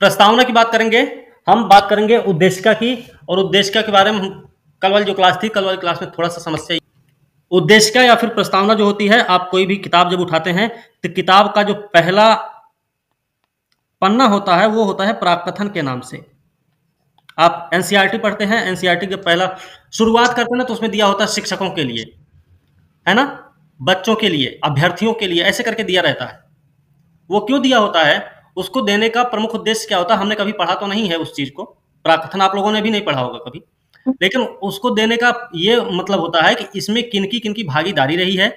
प्रस्तावना की बात करेंगे। हम बात करेंगे उद्देशिका की, और उद्देशिका के बारे में हम कल वाली जो क्लास थी, कल वाली क्लास में थोड़ा सा समस्या। उद्देशिका या फिर प्रस्तावना जो होती है, आप कोई भी किताब जब उठाते हैं तो किताब का जो पहला पन्ना होता है वो होता है प्राकथन के नाम से। आप एनसीईआरटी पढ़ते हैं, एनसीईआरटी के पहला शुरुआत करते हैं ना, तो उसमें दिया होता है शिक्षकों के लिए, है ना, बच्चों के लिए, अभ्यर्थियों के लिए, ऐसे करके दिया रहता है। वो क्यों दिया होता है, उसको देने का प्रमुख उद्देश्य क्या होता है, हमने कभी पढ़ा तो नहीं है उस चीज को, प्राकथन आप लोगों ने भी नहीं पढ़ा होगा कभी, लेकिन उसको देने का ये मतलब होता है कि इसमें किनकी भागीदारी रही है,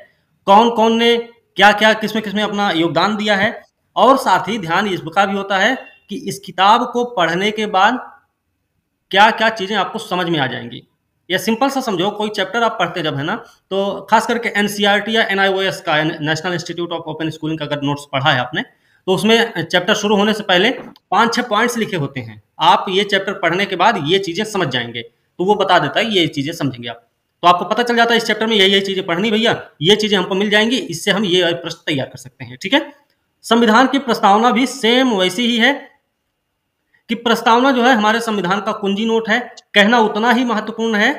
कौन कौन ने क्या क्या किसमें किसमें अपना योगदान दिया है, और साथ ही ध्यान इसका भी होता है कि इस किताब को पढ़ने के बाद क्या क्या चीजें आपको समझ में आ जाएंगी। या सिंपल सा समझो, कोई चैप्टर आप पढ़ते जब है ना, तो खास करके एनसीईआरटी या एनआईओएस का, national institute of open schooling का अगर नोट्स पढ़ा है आपने, तो उसमें चैप्टर शुरू होने से पहले 5-6 पॉइंट्स लिखे होते हैं। आप ये चैप्टर पढ़ने के बाद ये चीजें समझ जाएंगे, तो वो बता देता है ये चीजें समझेंगे आप, तो आपको पता चल जाता है इस चैप्टर में यही चीजें पढ़नी भैया, ये चीजें हमको मिल जाएंगी, इससे हम ये प्रश्न तैयार कर सकते हैं। ठीक है। संविधान की प्रस्तावना भी सेम वैसी ही है कि प्रस्तावना जो है हमारे संविधान का कुंजी नोट है, कहना उतना ही महत्वपूर्ण है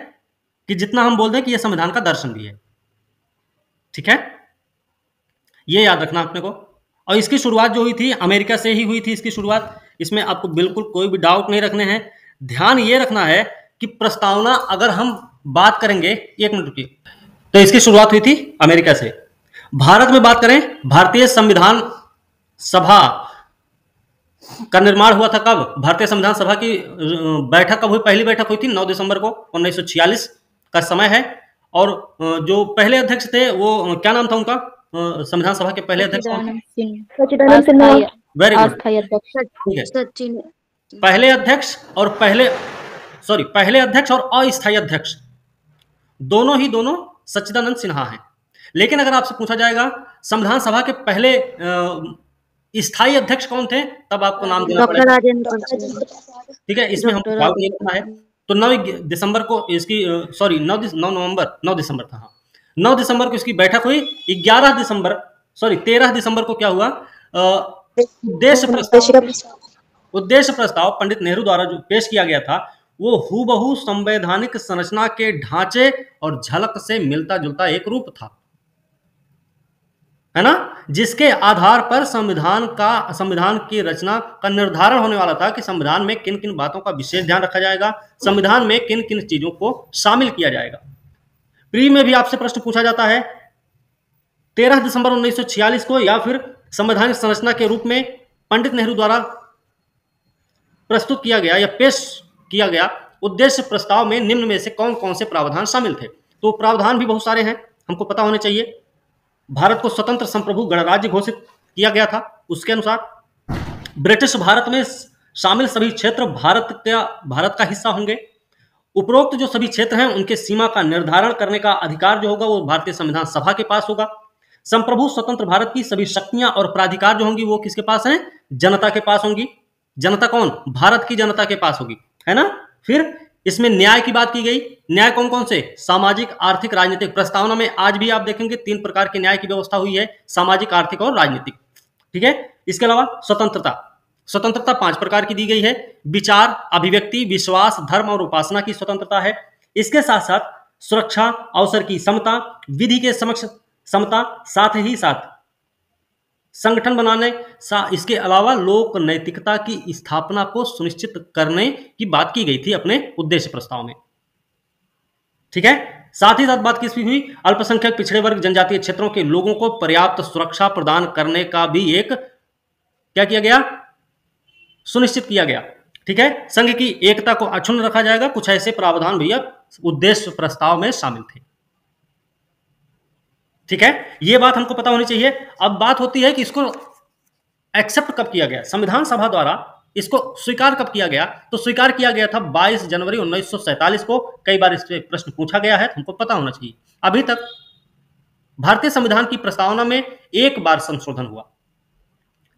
कि जितना हम बोल दें कि यह संविधान का दर्शन भी है। ठीक है, ये याद रखना अपने को। और इसकी शुरुआत जो हुई थी अमेरिका से ही हुई थी इसकी शुरुआत, इसमें आपको बिल्कुल कोई भी डाउट नहीं रखने हैं। ध्यान ये रखना है कि प्रस्तावना अगर हम बात करेंगे, एक मिनट रुकिए, तो इसकी शुरुआत हुई थी अमेरिका से। भारत में बात करें, भारतीय संविधान सभा का निर्माण हुआ था कब, भारतीय संविधान सभा की बैठक कब हुई, पहली बैठक हुई थी 9 दिसंबर को 1946 का समय है। और जो पहले अध्यक्ष थे वो क्या नाम था उनका, संविधान सभा के पहले अध्यक्ष कौन थे? वेरी गुड, ठीक है। पहले अध्यक्ष और पहले अध्यक्ष और अस्थायी अध्यक्ष दोनों सच्चिदानंद सिन्हा हैं। लेकिन अगर आपसे पूछा जाएगा संविधान सभा के पहले स्थायी अध्यक्ष कौन थे, तब आपको नाम देना पड़ेगा। ठीक है, इसमें हमको डाउट नहीं रखना है। तो 9 दिसंबर को इसकी 9 दिसंबर था, हाँ 9 दिसंबर को इसकी बैठक हुई। 13 दिसंबर को क्या हुआ, उद्देश्य प्रस्ताव पंडित नेहरू द्वारा जो पेश किया गया था, वो हूबहू संवैधानिक संरचना के ढांचे और झलक से मिलता जुलता एक रूप था, है ना, जिसके आधार पर संविधान की रचना का निर्धारण होने वाला था कि संविधान में किन किन बातों का विशेष ध्यान रखा जाएगा, संविधान में किन किन चीजों को शामिल किया जाएगा। प्री में भी आपसे प्रश्न पूछा जाता है 13 दिसंबर 1946 को, या फिर संवैधानिक संरचना के रूप में पंडित नेहरू द्वारा प्रस्तुत किया गया या पेश किया गया उद्देश्य प्रस्ताव में निम्न में से कौन कौन से प्रावधान शामिल थे। तो प्रावधान भी बहुत सारे हैं, हमको पता होने चाहिए। भारत को स्वतंत्र संप्रभु गणराज्य घोषित किया गया था, उसके अनुसार ब्रिटिश भारत में शामिल सभी क्षेत्र भारत का हिस्सा होंगे। उपरोक्त जो सभी क्षेत्र हैं उनके सीमा का निर्धारण करने का अधिकार जो होगा वो भारतीय संविधान सभा के पास होगा। संप्रभु स्वतंत्र भारत की सभी शक्तियां और प्राधिकार जो होंगी वो किसके पास हैं, जनता के पास होंगी। जनता कौन, भारत की जनता के पास होगी, है ना। फिर इसमें न्याय की बात की गई। न्याय कौन कौन से, सामाजिक, आर्थिक, राजनीतिक। प्रस्तावना में आज भी आप देखेंगे 3 प्रकार के न्याय की व्यवस्था हुई है, सामाजिक, आर्थिक और राजनीतिक। ठीक है। इसके अलावा स्वतंत्रता 5 प्रकार की दी गई है। विचार, अभिव्यक्ति, विश्वास, धर्म और उपासना की स्वतंत्रता है। इसके साथ साथ सुरक्षा, अवसर की समता, विधि के समक्ष समता, साथ ही साथ संगठन बनाने, इसके अलावा लोक नैतिकता की स्थापना को सुनिश्चित करने की बात की गई थी अपने उद्देश्य प्रस्ताव में। ठीक है। साथ ही साथ बात किसकी हुई, अल्पसंख्यक, पिछड़े वर्ग, जनजातीय क्षेत्रों के लोगों को पर्याप्त सुरक्षा प्रदान करने का भी एक क्या किया गया, सुनिश्चित किया गया। ठीक है। संघ की एकता को अक्षुण्ण रखा जाएगा। कुछ ऐसे प्रावधान भैया उद्देश्य प्रस्ताव में शामिल थे। ठीक है, यह बात हमको पता होनी चाहिए। अब बात होती है कि इसको एक्सेप्ट कब किया गया, संविधान सभा द्वारा इसको स्वीकार कब किया गया। तो स्वीकार किया गया था 22 जनवरी 1947 को। कई बार इस पे प्रश्न पूछा गया है, हमको पता होना चाहिए। अभी तक भारतीय संविधान की प्रस्तावना में एक बार संशोधन हुआ,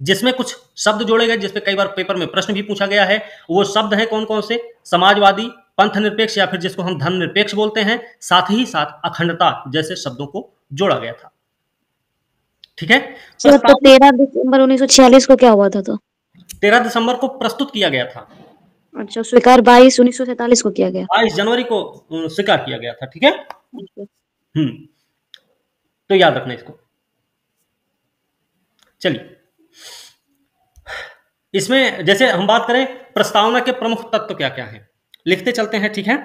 जिसमें कुछ शब्द जोड़े गए, जिसपे कई बार पेपर में प्रश्न भी पूछा गया है। वो शब्द हैं कौन कौन से, समाजवादी, पंथ निरपेक्ष, या फिर जिसको हम धर्मनिरपेक्ष बोलते हैं, साथ ही साथ अखंडता जैसे शब्दों को जोड़ा गया था। ठीक है। सर तो प्रस्ताव 13 दिसंबर 1946 को क्या हुआ था तो? 13 दिसंबर को प्रस्तुत किया गया था। अच्छा, स्वीकार 22 1947 को किया गया। 22 जनवरी को स्वीकार किया गया था। ठीक है। अच्छा। तो याद रखना इसको। चलिए, इसमें जैसे हम बात करें प्रस्तावना के प्रमुख तत्व क्या क्या हैं, लिखते चलते हैं। ठीक है।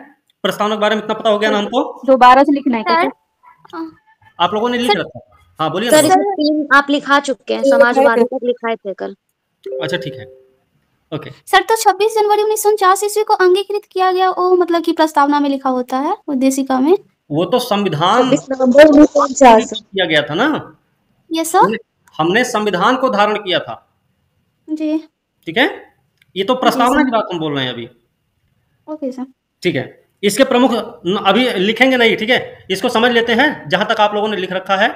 प्रस्तावना के बारे में इतना पता हो गया ना हमको। दोबारा से लिखना है क्या सर सर? आप लोगों ने लिख रखा। हाँ बोलिए ना। सर इसमें 3 आप लिखा चुके हैं, समाजवादी तक लिखाए थे कल। अच्छा ठीक है। ओके। सर तो 26 जनवरी 1949 ईस्वी को अंगीकृत किया गया वो मतलब कि प्रस्तावना में लिखा होता है उद्देशिका में। वो तो संविधान 26 नवंबर 1949। किया गया था ना। Yes sir. हमने संविधान को धारण किया था। जी। ठीक है। ये तो प्रस्तावना की बात हम बोल रहे हैं अभी। Okay sir. ठीक है। इसके प्रमुख अभी लिखेंगे नहीं। ठीक है। इसको समझ लेते हैं, जहां तक आप लोगों ने लिख रखा है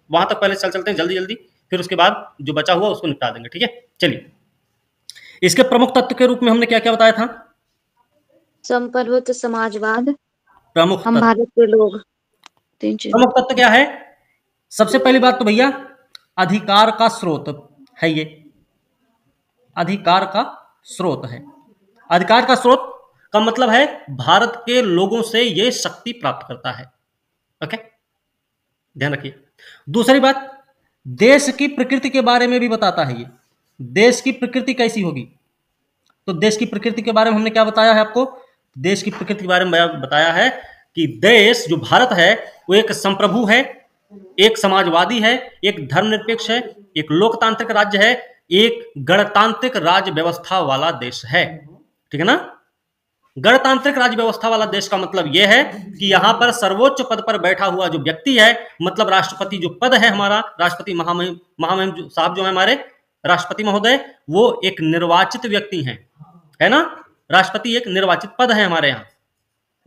वहां तक पहले चलते हैं जल्दी जल्दी, फिर उसके बाद जो बचा हुआ उसको निपटा देंगे। ठीक है। चलिए, इसके प्रमुख तत्व के रूप में हमने क्या क्या बताया था। संप्रभुत्व, समाजवाद, प्रमुख हम तत्व। भारत के लोग, 3 चीज। प्रमुख तत्व क्या है? सबसे पहली बात तो भैया अधिकार का स्रोत है। ये अधिकार का स्रोत है। अधिकार का स्रोत का मतलब है भारत के लोगों से ये शक्ति प्राप्त करता है। ओके, ध्यान रखिए। दूसरी बात, देश की प्रकृति के बारे में भी बताता है। ये देश की प्रकृति कैसी होगी, तो देश की प्रकृति के बारे में हमने क्या बताया है आपको। देश की प्रकृति के बारे में बताया है कि देश जो भारत है वो एक संप्रभु है, एक समाजवादी है, एक धर्मनिरपेक्ष है, एक लोकतांत्रिक राज्य है, एक गणतांत्रिक राज्य व्यवस्था वाला देश है। ठीक है ना। गणतांत्रिक राज्य व्यवस्था वाला देश का मतलब यह है कि यहां पर सर्वोच्च पद पर बैठा हुआ जो व्यक्ति है, मतलब राष्ट्रपति जो पद है हमारा, राष्ट्रपति महामहिम साहब जो है हमारे राष्ट्रपति महोदय, वो एक निर्वाचित व्यक्ति हैं, है ना। राष्ट्रपति एक निर्वाचित पद है हमारे यहाँ।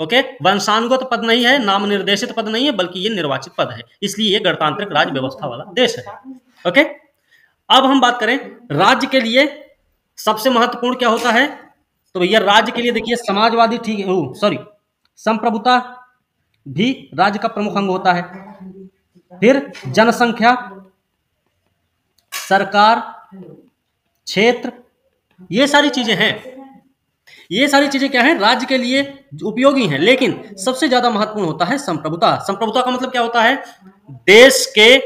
ओके, वंशानुगत पद नहीं है, नाम निर्देशित पद नहीं है, बल्कि ये निर्वाचित पद है, इसलिए ये गणतांत्रिक राज्य व्यवस्था वाला देश है। ओके, अब हम बात करें राज्य के लिए सबसे महत्वपूर्ण क्या होता है, तो भैया राज्य के लिए देखिए समाजवादी, ठीक है, सॉरी, संप्रभुता भी राज्य का प्रमुख अंग होता है। फिर जनसंख्या, सरकार, क्षेत्र, ये सारी चीजें हैं। ये सारी चीजें क्या हैं, राज्य के लिए उपयोगी हैं, लेकिन सबसे ज्यादा महत्वपूर्ण होता है संप्रभुता। संप्रभुता का मतलब क्या होता है, देश के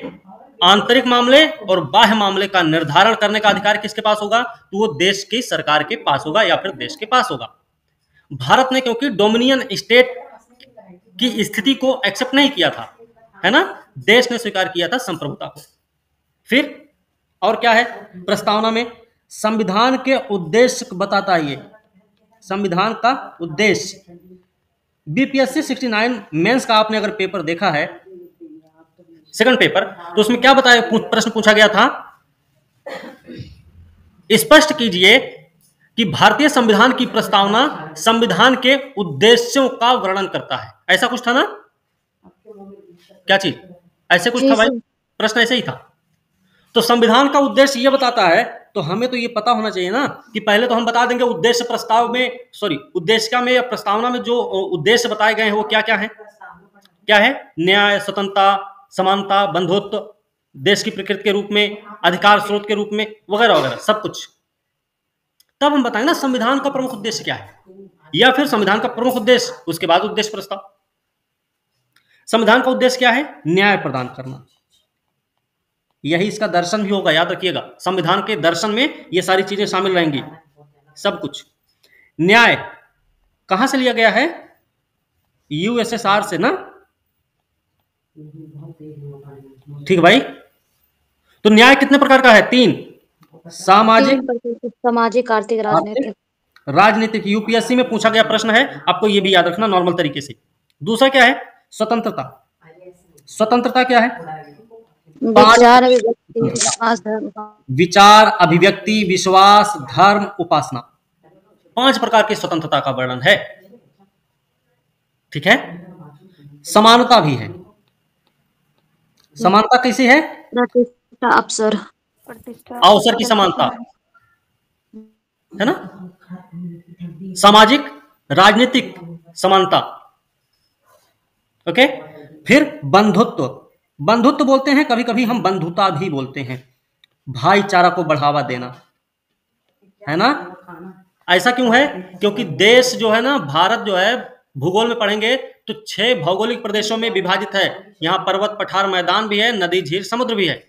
आंतरिक मामले और बाह्य मामले का निर्धारण करने का अधिकार किसके पास होगा, तो वो देश की सरकार के पास होगा या फिर देश के पास होगा। भारत ने क्योंकि डोमिनियन स्टेट की स्थिति को एक्सेप्ट नहीं किया था, है ना, देश ने स्वीकार किया था संप्रभुता को। फिर और क्या है, प्रस्तावना में संविधान के उद्देश्य बताता है। ये संविधान का उद्देश्य बीपीएससी 69 मेंस का आपने अगर पेपर देखा है, सेकंड पेपर, तो उसमें क्या बताया, प्रश्न पूछा गया था, स्पष्ट कीजिए कि भारतीय संविधान की प्रस्तावना संविधान के उद्देश्यों का वर्णन करता है। ऐसा कुछ था ना, क्या चीज, ऐसे कुछ था भाई, प्रश्न ऐसे ही था। तो संविधान का उद्देश्य ये बताता है, तो हमें तो ये पता होना चाहिए ना कि पहले तो हम बता देंगे उद्देश्य प्रस्ताव में, सॉरी उद्देशिका में या प्रस्तावना में जो उद्देश्य बताए गए हैं वो क्या क्या है। क्या है, न्याय, स्वतंत्रता, समानता, बंधुत्व, देश की प्रकृति के रूप में, अधिकार स्रोत के रूप में, वगैरह वगैरह सब कुछ। तब हम बताएंगे ना संविधान का प्रमुख उद्देश्य क्या है, या फिर संविधान का प्रमुख उद्देश्य, उसके बाद उद्देश्य प्रस्ताव। संविधान का उद्देश्य क्या है, न्याय प्रदान करना, यही इसका दर्शन भी होगा, याद रखिएगा। संविधान के दर्शन में ये सारी चीजें शामिल रहेंगी, सब कुछ। न्याय कहां से लिया गया है, यूएसएसआर से ना, ठीक भाई। तो न्याय कितने प्रकार का है, 3, सामाजिक, सामाजिक, आर्थिक, राजनीतिक। राजनीतिक यूपीएससी में पूछा गया प्रश्न है, आपको ये भी याद रखना नॉर्मल तरीके से। दूसरा क्या है, स्वतंत्रता। स्वतंत्रता क्या है, विचार, अभिव्यक्ति, विश्वास, धर्म, उपासना, 5 प्रकार की स्वतंत्रता का वर्णन है। ठीक है। समानता भी है। समानता कैसी है, अवसर, अवसर की समानता, है ना। सामाजिक, राजनीतिक समानता। ओके। फिर बंधुत्व, बंधुत्व बोलते हैं, कभी कभी हम बंधुता भी बोलते हैं, भाईचारा को बढ़ावा देना, है ना। ऐसा क्यों है? क्योंकि देश जो है ना, भारत जो है, भूगोल में पढ़ेंगे तो 6 भौगोलिक प्रदेशों में विभाजित है। यहाँ पर्वत पठार मैदान भी है, नदी झील समुद्र भी है,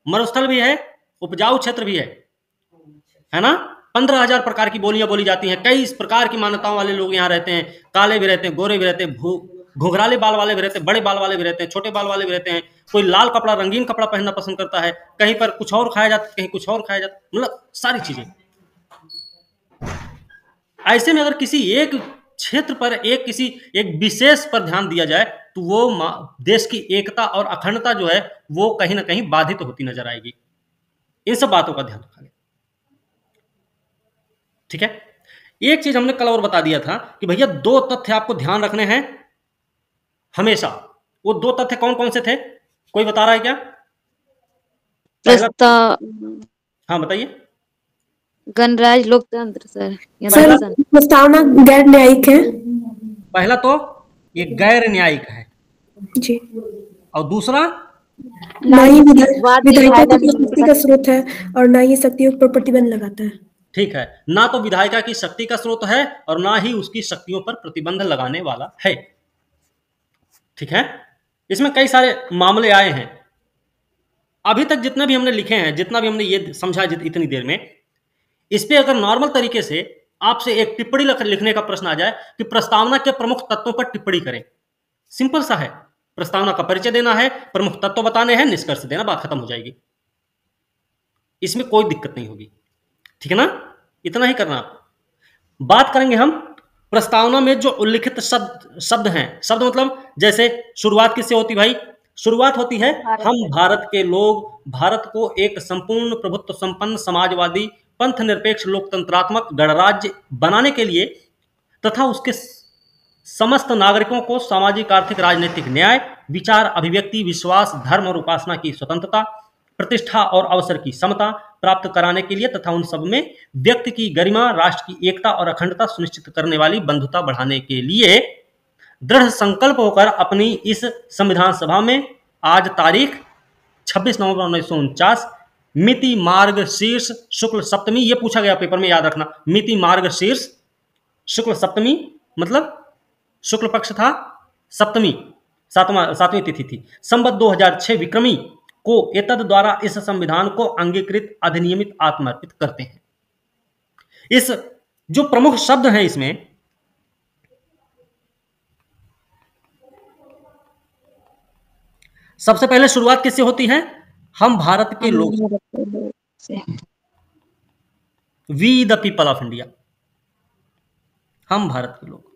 मरुस्थल भी है, उपजाऊ क्षेत्र भी है ना। 15,000 प्रकार की बोलियां बोली जाती हैं, कई इस प्रकार की मान्यताओं वाले लोग यहाँ रहते हैं, काले भी रहते हैं, गोरे भी रहते हैं, घुघराले बाल वाले भी रहते हैं, बड़े बाल वाले भी रहते हैं, छोटे बाल वाले भी रहते हैं, कोई लाल कपड़ा रंगीन कपड़ा पहनना पसंद करता है, कहीं पर कुछ और खाया जाता है, कहीं कुछ और खाया जाता है, मतलब सारी चीजें। ऐसे में अगर किसी एक क्षेत्र पर एक विशेष पर ध्यान दिया जाए तो वो देश की एकता और अखंडता जो है वो कहीं ना कहीं बाधित होती नजर आएगी। इन सब बातों का ध्यान रखा गया, ठीक है। एक चीज हमने कल और बता दिया था कि भैया 2 तथ्य आपको ध्यान रखने हैं हमेशा। वो 2 तथ्य कौन कौन से थे, कोई बता रहा है क्या? हाँ बताइए। गणराज्य, लोकतंत्र सर। सर प्रस्तावना गैर न्यायिक है। पहला तो ये गैर न्यायिक है जी, और दूसरा ना ही विधायिका की शक्ति का स्रोत है और ना ही शक्तियों पर प्रतिबंध लगाता है। ठीक है, ना तो विधायिका की शक्ति का स्रोत है और ना ही उसकी शक्तियों पर प्रतिबंध लगाने वाला है, ठीक है। इसमें कई सारे मामले आए हैं अभी तक, जितने भी हमने लिखे हैं, जितना भी हमने ये समझा इतनी देर में, इस पे अगर नॉर्मल तरीके से आपसे एक टिप्पणी लिखने का प्रश्न आ जाए कि प्रस्तावना के प्रमुख तत्वों पर टिप्पणी करें, सिंपल सा है, प्रस्तावना का परिचय देना है, प्रमुख तत्व बताने हैं, निष्कर्ष देना, बात खत्म हो जाएगी। इसमें कोई दिक्कत नहीं होगी, ठीक है ना। इतना ही करना आप। बात करेंगे हम प्रस्तावना में जो उल्लिखित शब्द हैं। शब्द मतलब जैसे शुरुआत किससे होती भाई? शुरुआत होती है हम भारत के लोग भारत को एक संपूर्ण प्रभुत्व संपन्न समाजवादी पंथ निरपेक्ष लोकतंत्रात्मक गणराज्य बनाने के लिए तथा उसके समस्त नागरिकों को सामाजिक आर्थिक राजनीतिक न्याय, विचार अभिव्यक्ति, विश्वास, धर्म और उपासना की स्वतंत्रता, प्रतिष्ठा और अवसर की समता प्राप्त कराने के लिए तथा उन सब में व्यक्ति की गरिमा, राष्ट्र की एकता और अखंडता सुनिश्चित करने वाली बंधुता बढ़ाने के लिए दृढ़ संकल्प होकर अपनी इस संविधान सभा में आज तारीख 26 नवंबर 1949 मिति मार्ग शीर्ष शुक्ल सप्तमी, ये पूछा गया पेपर में, याद रखना, मिति मार्ग शीर्ष शुक्ल सप्तमी मतलब शुक्ल पक्ष था, सप्तमी सातवीं तिथि थी, संवत 2006 विक्रमी को एतद द्वारा इस संविधान को अंगीकृत अधिनियमित आत्मर्पित करते हैं। इस जो प्रमुख शब्द हैं इसमें सबसे पहले शुरुआत किससे होती है? हम भारत के लोग, we the people of India, हम भारत के लोग।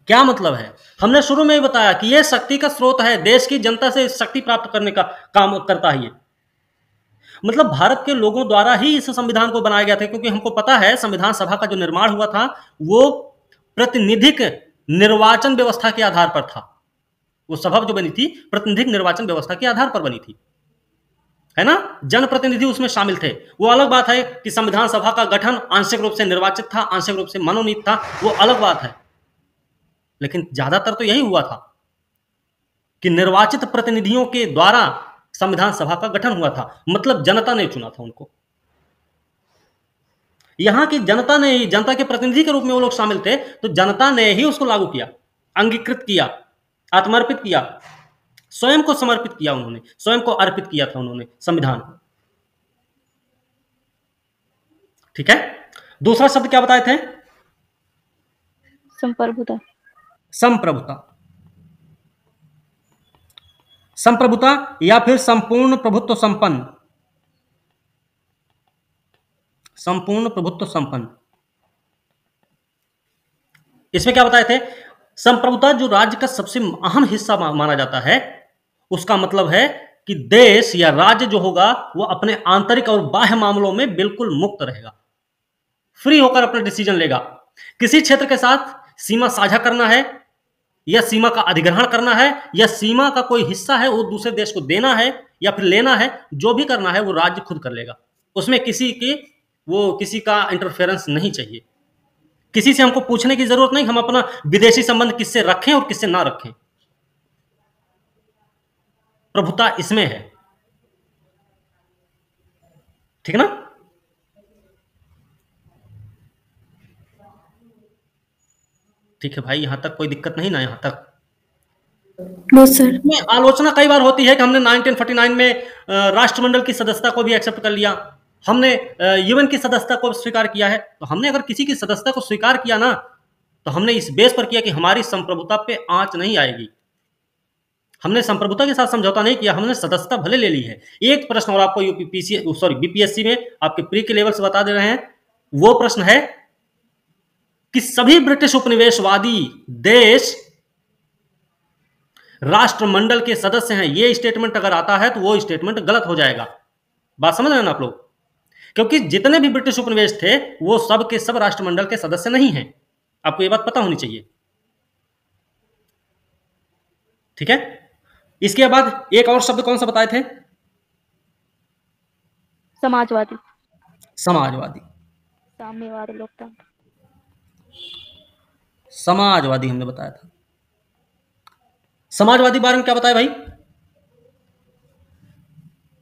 क्या मतलब है? हमने शुरू में ही बताया कि यह शक्ति का स्रोत है, देश की जनता से शक्ति प्राप्त करने का काम करता है। ये मतलब भारत के लोगों द्वारा ही इस संविधान को बनाया गया था, क्योंकि हमको पता है संविधान सभा का जो निर्माण हुआ था वो प्रतिनिधिक निर्वाचन व्यवस्था के आधार पर था। वो सभा जो बनी थी प्रतिनिधिक निर्वाचन व्यवस्था के आधार पर बनी थी, है ना। जनप्रतिनिधि उसमें शामिल थे। वो अलग बात है कि संविधान सभा का गठन आंशिक रूप से निर्वाचित था, आंशिक रूप से मनोनीत था, वो अलग बात है। लेकिन ज्यादातर तो यही हुआ था कि निर्वाचित प्रतिनिधियों के द्वारा संविधान सभा का गठन हुआ था, मतलब जनता ने चुना था उनको। यहां की जनता ने ही, जनता के प्रतिनिधि के रूप में वो लोग शामिल थे, तो जनता ने ही उसको लागू किया, अंगीकृत किया, आत्मर्पित किया, स्वयं को समर्पित किया, उन्होंने स्वयं को अर्पित किया था उन्होंने संविधान को, ठीक है। दूसरा शब्द क्या बताए थे? संप्रभुता। संप्रभुता, संप्रभुता या फिर संपूर्ण प्रभुत्व संपन्न, संपूर्ण प्रभुत्व संपन्न। इसमें क्या बताए थे? संप्रभुता जो राज्य का सबसे अहम हिस्सा माना जाता है, उसका मतलब है कि देश या राज्य जो होगा वो अपने आंतरिक और बाह्य मामलों में बिल्कुल मुक्त रहेगा, फ्री होकर अपना डिसीजन लेगा। किसी क्षेत्र के साथ सीमा साझा करना है या सीमा का अधिग्रहण करना है या सीमा का कोई हिस्सा है वो दूसरे देश को देना है या फिर लेना है, जो भी करना है वो राज्य खुद कर लेगा। उसमें किसी का इंटरफेरेंस नहीं चाहिए, किसी से हमको पूछने की जरूरत नहीं हम अपना विदेशी संबंध किससे रखें और किससे ना रखें। प्रभुता इसमें है, ठीक ना। ठीक है भाई, यहां तक कोई दिक्कत नहीं ना, यहां तक। No sir. में आलोचना कई बार होती है कि हमने 1949 में राष्ट्रमंडल की सदस्यता को भी एक्सेप्ट कर लिया, हमने यूएन की सदस्यता को स्वीकार किया है। तो हमने अगर किसी की सदस्यता को स्वीकार किया ना, तो हमने इस बेस पर किया कि हमारी संप्रभुता पे आंच नहीं आएगी। हमने संप्रभुता के साथ समझौता नहीं किया, हमने सदस्यता भले ले ली है। एक प्रश्न और आपको बीपीएससी में आपके प्री के लेवल से बता दे रहे हैं, वो प्रश्न है कि सभी ब्रिटिश उपनिवेशवादी देश राष्ट्रमंडल के सदस्य हैं। ये स्टेटमेंट अगर आता है तो वो स्टेटमेंट गलत हो जाएगा। बात समझ रहे हैं ना आप लोग, क्योंकि जितने भी ब्रिटिश उपनिवेश थे वो सब के सब राष्ट्रमंडल के सदस्य नहीं हैं। आपको ये बात पता होनी चाहिए, ठीक है। इसके बाद एक और शब्द कौन सा बताए थे? समाजवादी, समाजवादी, साम्यवाद, लोकतंत्र। समाजवादी हमने बताया था। समाजवादी बारे में क्या बताया भाई?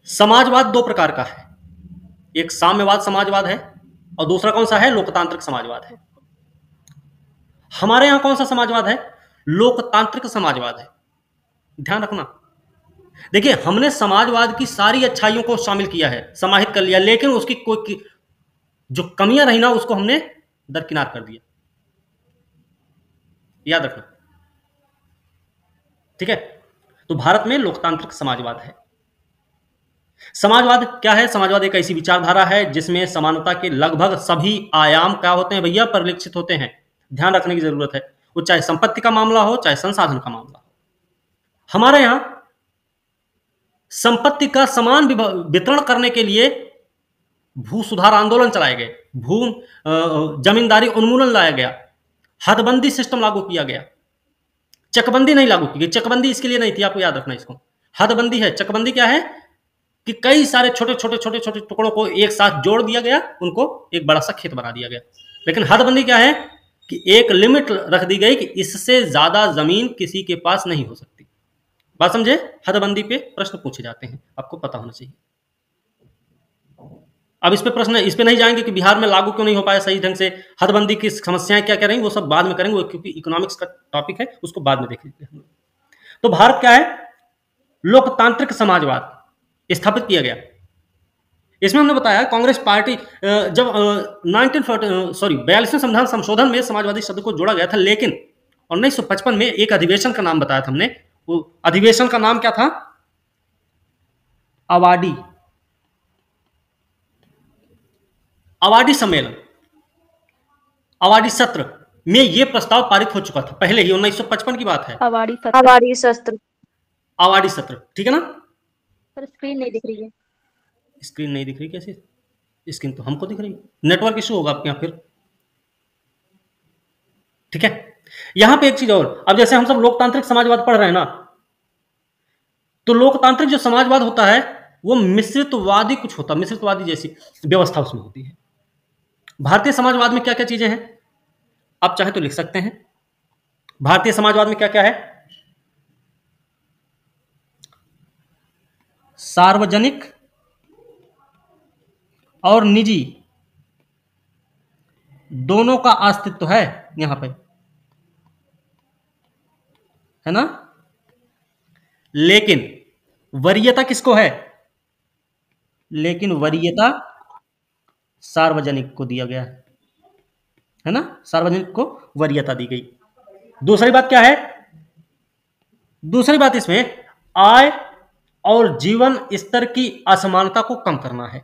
समाजवाद दो प्रकार का है, एक साम्यवाद समाजवाद है और दूसरा कौन सा है? लोकतांत्रिक समाजवाद है। हमारे यहां कौन सा समाजवाद है? लोकतांत्रिक समाजवाद है। ध्यान रखना, देखिए हमने समाजवाद की सारी अच्छाइयों को शामिल किया है, समाहित कर लिया, लेकिन उसकी कोई जो कमियां रही ना उसको हमने दरकिनार कर दिया, याद रखना, ठीक है। तो भारत में लोकतांत्रिक समाजवाद है। समाजवाद क्या है? समाजवाद एक ऐसी विचारधारा है जिसमें समानता के लगभग सभी आयाम क्या होते हैं भैया? परिलक्षित होते हैं। ध्यान रखने की जरूरत है, वो चाहे संपत्ति का मामला हो चाहे संसाधन का मामला हो। हमारे यहां संपत्ति का समान वितरण करने के लिए भू सुधार आंदोलन चलाए गए, जमींदारी उन्मूलन लाया गया, हदबंदी सिस्टम लागू किया गया, चकबंदी नहीं लागू की गई। चकबंदी इसके लिए नहीं थी, आपको याद रखना इसको। हदबंदी है, चकबंदी क्या है कि कई सारे छोटे छोटे छोटे छोटे टुकड़ों को एक साथ जोड़ दिया गया, उनको एक बड़ा सा खेत बना दिया गया। लेकिन हदबंदी क्या है कि एक लिमिट रख दी गई कि इससे ज्यादा जमीन किसी के पास नहीं हो सकती। बात समझे? हदबंदी पे प्रश्न पूछे जाते हैं, आपको पता होना चाहिए। अब इस पे नहीं जाएंगे कि बिहार में लागू क्यों नहीं हो पाया सही ढंग से, हदबंदी की समस्याएं क्या क्या रही, वो सब बाद में करेंगे, क्योंकि इकोनॉमिक्स का टॉपिक है, उसको बाद में देखेंगे हम लोग। तो भारत क्या है? लोकतांत्रिक समाजवाद स्थापित किया गया। इसमें हमने बताया कांग्रेस पार्टी जब 42वें संविधान संशोधन में समाजवादी शब्द को जोड़ा गया था, लेकिन 1955 में एक अधिवेशन का नाम बताया था हमने। वो अधिवेशन का नाम क्या था? अवाडी सम्मेलन, अवाडी सत्र में यह प्रस्ताव पारित हो चुका था पहले ही, 1955 की बात है। अवाड़ी सत्र, अवाडी सत्र, ठीक है ना। पर स्क्रीन नहीं दिख रही है। स्क्रीन नहीं दिख रही? कैसे? स्क्रीन तो हमको दिख रही है, नेटवर्क इशू होगा आपके यहाँ फिर, ठीक है। यहां पे एक चीज और, अब जैसे हम सब लोकतांत्रिक समाजवाद पढ़ रहे हैं ना, तो लोकतांत्रिक जो समाजवाद होता है वो मिश्रितवादी कुछ होता है, मिश्रितवादी जैसी व्यवस्था उसमें होती है। भारतीय समाजवाद में क्या क्या चीजें हैं आप चाहे तो लिख सकते हैं। भारतीय समाजवाद में क्या क्या है? सार्वजनिक और निजी दोनों का अस्तित्व है यहां पे, है ना। लेकिन वरीयता किसको है? लेकिन वरीयता सार्वजनिक को दिया गया है ना, सार्वजनिक को वरीयता दी गई। दूसरी बात क्या है? दूसरी बात इसमें आय और जीवन स्तर की असमानता को कम करना है।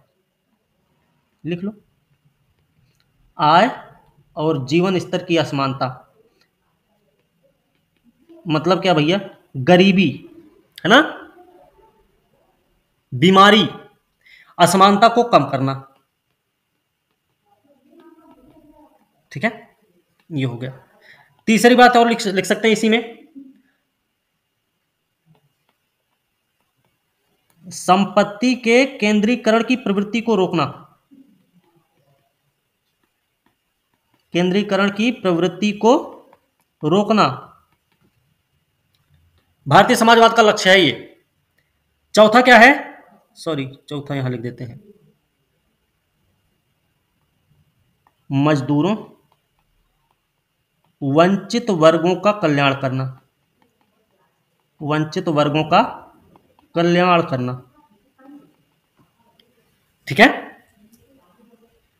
लिख लो, आय और जीवन स्तर की असमानता मतलब क्या भैया? गरीबी, है ना, बीमारी, असमानता को कम करना, ठीक है। ये हो गया। तीसरी बात और लिख सकते हैं इसी में, संपत्ति के केंद्रीकरण की प्रवृत्ति को रोकना, केंद्रीकरण की प्रवृत्ति को रोकना भारतीय समाजवाद का लक्ष्य है ये। चौथा क्या है, सॉरी चौथा यहां लिख देते हैं, मजदूरों वंचित वर्गों का कल्याण करना, वंचित वर्गों का कल्याण करना। ठीक है।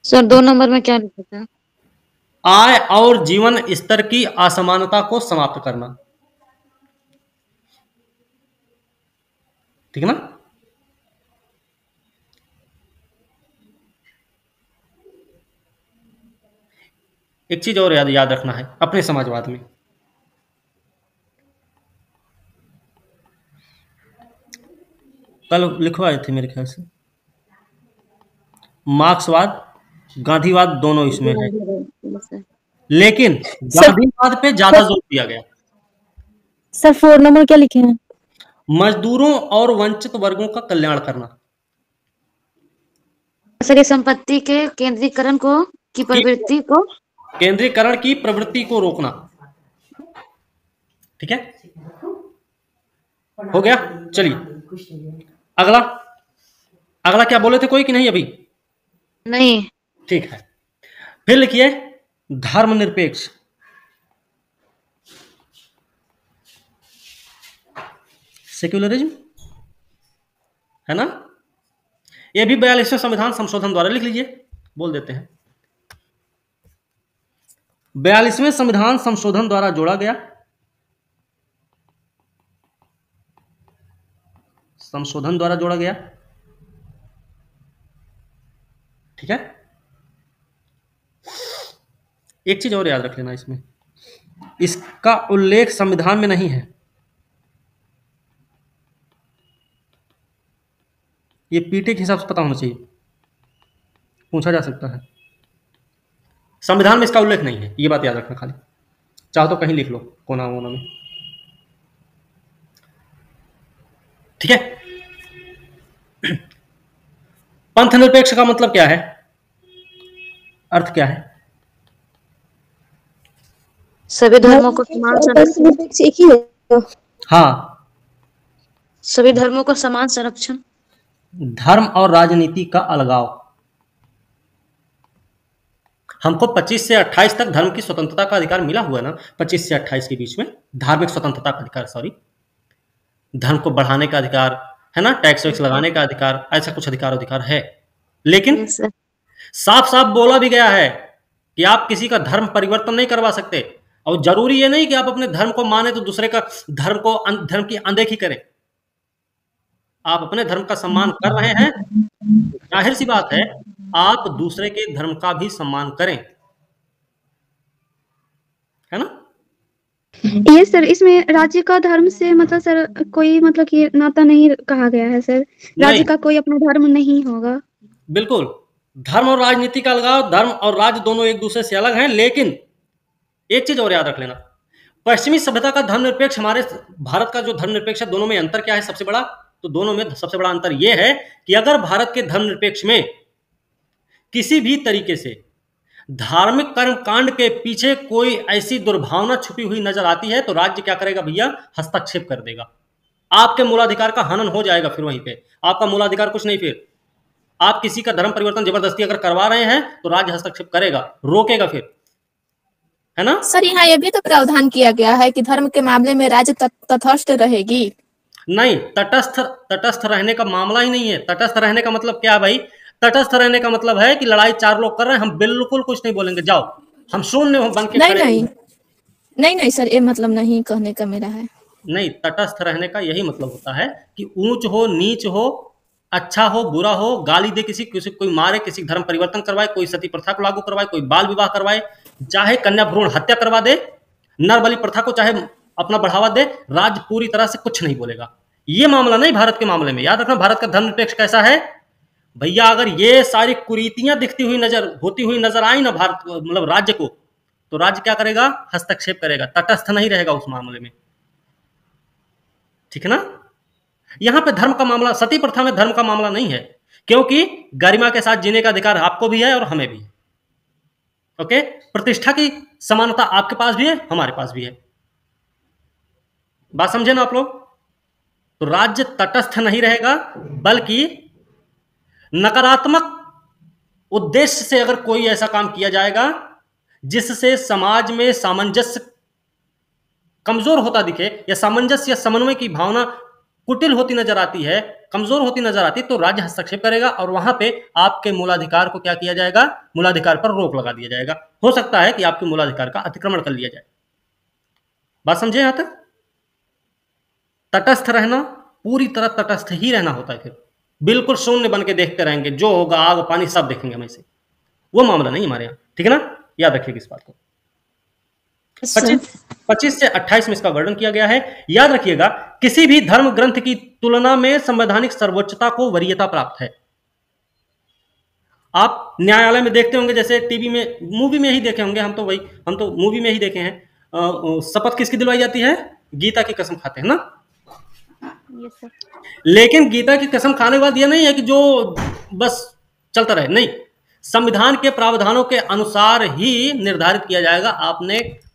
सर 2 नंबर में क्या लिखा था? आय और जीवन स्तर की असमानता को समाप्त करना। ठीक है ना। एक चीज और याद रखना है अपने समाजवाद में, कल लिखवाए थे मेरे ख्याल से, मार्क्सवाद गांधीवाद दोनों इसमें है, लेकिन सर गांधीवाद पे ज्यादा जोर दिया गया। सर 4 नंबर क्या लिखे हैं? मजदूरों और वंचित वर्गों का कल्याण करना। सर ये संपत्ति के केंद्रीकरण को की प्रवृत्ति को केंद्रीकरण की प्रवृत्ति को रोकना। ठीक है, हो गया। चलिए अगला, अगला क्या बोले थे कोई कि नहीं अभी? नहीं। ठीक है, फिर लिखिए धर्मनिरपेक्ष। सेक्युलरिज्म है ना, ये भी 42वें संविधान संशोधन द्वारा, लिख लीजिए, बोल देते हैं, 42वें संविधान संशोधन द्वारा जोड़ा गया, संशोधन द्वारा जोड़ा गया। ठीक है, एक चीज और याद रख लेना इसमें, इसका उल्लेख संविधान में नहीं है, ये पीटी के हिसाब से पता होना चाहिए, पूछा जा सकता है। संविधान में इसका उल्लेख नहीं है, ये बात याद रखना खाली, चाहो तो कहीं लिख लो कोना वोना में। ठीक है, पंथ निरपेक्ष का मतलब क्या है, अर्थ क्या है? सभी धर्मों को समान संरक्षण। एक ही है। हाँ, सभी धर्मों को समान संरक्षण। धर्म और राजनीति का अलगाव। हमको 25 से 28 तक धर्म की स्वतंत्रता का अधिकार मिला हुआ है ना, 25 से 28 के बीच में धार्मिक स्वतंत्रता का अधिकार, सॉरी, धर्म को बढ़ाने का अधिकार है ना, टैक्स वैक्स लगाने का अधिकार, ऐसा कुछ अधिकार है। लेकिन Yes, sir. साफ साफ बोला भी गया है कि आप किसी का धर्म परिवर्तन नहीं करवा सकते, और जरूरी ये नहीं कि आप अपने धर्म को माने तो दूसरे का धर्म की अनदेखी करें। आप अपने धर्म का सम्मान कर रहे हैं, जाहिर सी बात है आप दूसरे के धर्म का भी सम्मान करें, है ना। ये सर इसमें राज्य का धर्म से मतलब सर कोई मतलब कि नाता नहीं कहा गया है सर, राज्य नहीं, का कोई अपना धर्म नहीं होगा। बिल्कुल, धर्म और राजनीति का अलगाव, धर्म और राज्य दोनों एक दूसरे से अलग हैं। लेकिन एक चीज और याद रख लेना, पश्चिमी सभ्यता का धर्मनिरपेक्ष, हमारे भारत का जो धर्मनिरपेक्ष है, दोनों में अंतर क्या है सबसे बड़ा? तो दोनों में सबसे बड़ा अंतर यह है कि अगर भारत के धर्मनिरपेक्ष में किसी भी तरीके से धार्मिक कर्म कांड के पीछे कोई ऐसी दुर्भावना छुपी हुई नजर आती है तो राज्य क्या करेगा भैया? हस्तक्षेप कर देगा, आपके मूलाधिकार का हनन हो जाएगा। फिर वहीं पे आपका मूलाधिकार कुछ नहीं, फिर आप किसी का धर्म परिवर्तन जबरदस्ती अगर करवा रहे हैं तो राज्य हस्तक्षेप करेगा, रोकेगा, फिर, है ना। सर यहाँ ये भी तो प्रावधान किया गया है कि धर्म के मामले में राज्य तटस्थ रहेगी। नहीं, तटस्थ रहने का मामला ही नहीं है। तटस्थ रहने का मतलब क्या है भाई? तटस्थ रहने का मतलब है कि लड़ाई 4 लोग कर रहे हैं, हम बिल्कुल कुछ नहीं बोलेंगे, जाओ हम शून्य बन के खड़े हैं। नहीं सर, ये मतलब नहीं कहने का मेरा है। नहीं, तटस्थ रहने का यही मतलब होता है कि ऊंच हो नीच हो, अच्छा हो बुरा हो, गाली दे किसी कोई मारे, किसी धर्म परिवर्तन करवाए, कोई सती प्रथा को लागू करवाए, कोई बाल विवाह करवाए, चाहे कन्या भ्रूण हत्या करवा दे, नर बलि प्रथा को चाहे अपना बढ़ावा दे, राज्य पूरी तरह से कुछ नहीं बोलेगा। ये मामला नहीं भारत के मामले में। याद रखना भारत का धर्मनिरपेक्ष कैसा है भैया, अगर ये सारी कुरीतियां दिखती हुई होती हुई नजर आई ना भारत मतलब राज्य को, तो राज्य क्या करेगा? हस्तक्षेप करेगा, तटस्थ नहीं रहेगा उस मामले में। ठीक है ना। यहां पे धर्म का मामला, सती प्रथा में धर्म का मामला नहीं है, क्योंकि गरिमा के साथ जीने का अधिकार आपको भी है और हमें भी है। ओके, प्रतिष्ठा की समानता आपके पास भी है, हमारे पास भी है। बात समझे ना आप लोग? तो राज्य तटस्थ नहीं रहेगा, बल्कि नकारात्मक उद्देश्य से अगर कोई ऐसा काम किया जाएगा जिससे समाज में सामंजस्य कमजोर होता दिखे, या सामंजस्य या समन्वय की भावना कुटिल होती नजर आती है, कमजोर होती नजर आती, तो राज्य हस्तक्षेप करेगा और वहां पे आपके मूलाधिकार को क्या किया जाएगा, मूलाधिकार पर रोक लगा दिया जाएगा। हो सकता है कि आपके मूलाधिकार का अतिक्रमण कर लिया जाए। बात समझे यहां तक? तटस्थ रहना, पूरी तरह तटस्थ ही रहना होता है। फिर बिल्कुल शून्य बन के देखते रहेंगे, जो होगा आग पानी सब देखेंगे हमें से, वो मामला नहीं हमारे यहाँ। ठीक है ना, याद रखिएगा इस बात को। 25 से 28 में इसका वर्णन किया गया है। याद रखिएगा, किसी भी धर्म ग्रंथ की तुलना में संवैधानिक सर्वोच्चता को वरीयता प्राप्त है। आप न्यायालय में देखते होंगे, जैसे टीवी में, मूवी में ही देखे होंगे, हम तो मूवी में ही देखे हैं। शपथ किसकी दिलवाई जाती है? गीता की कसम खाते हैं ना। लेकिन गीता की कसम खाने के बाद यह नहीं है कि जो बस चलता रहे, नहीं, संविधान के प्रावधानों के अनुसार ही निर्धारित किया जाएगा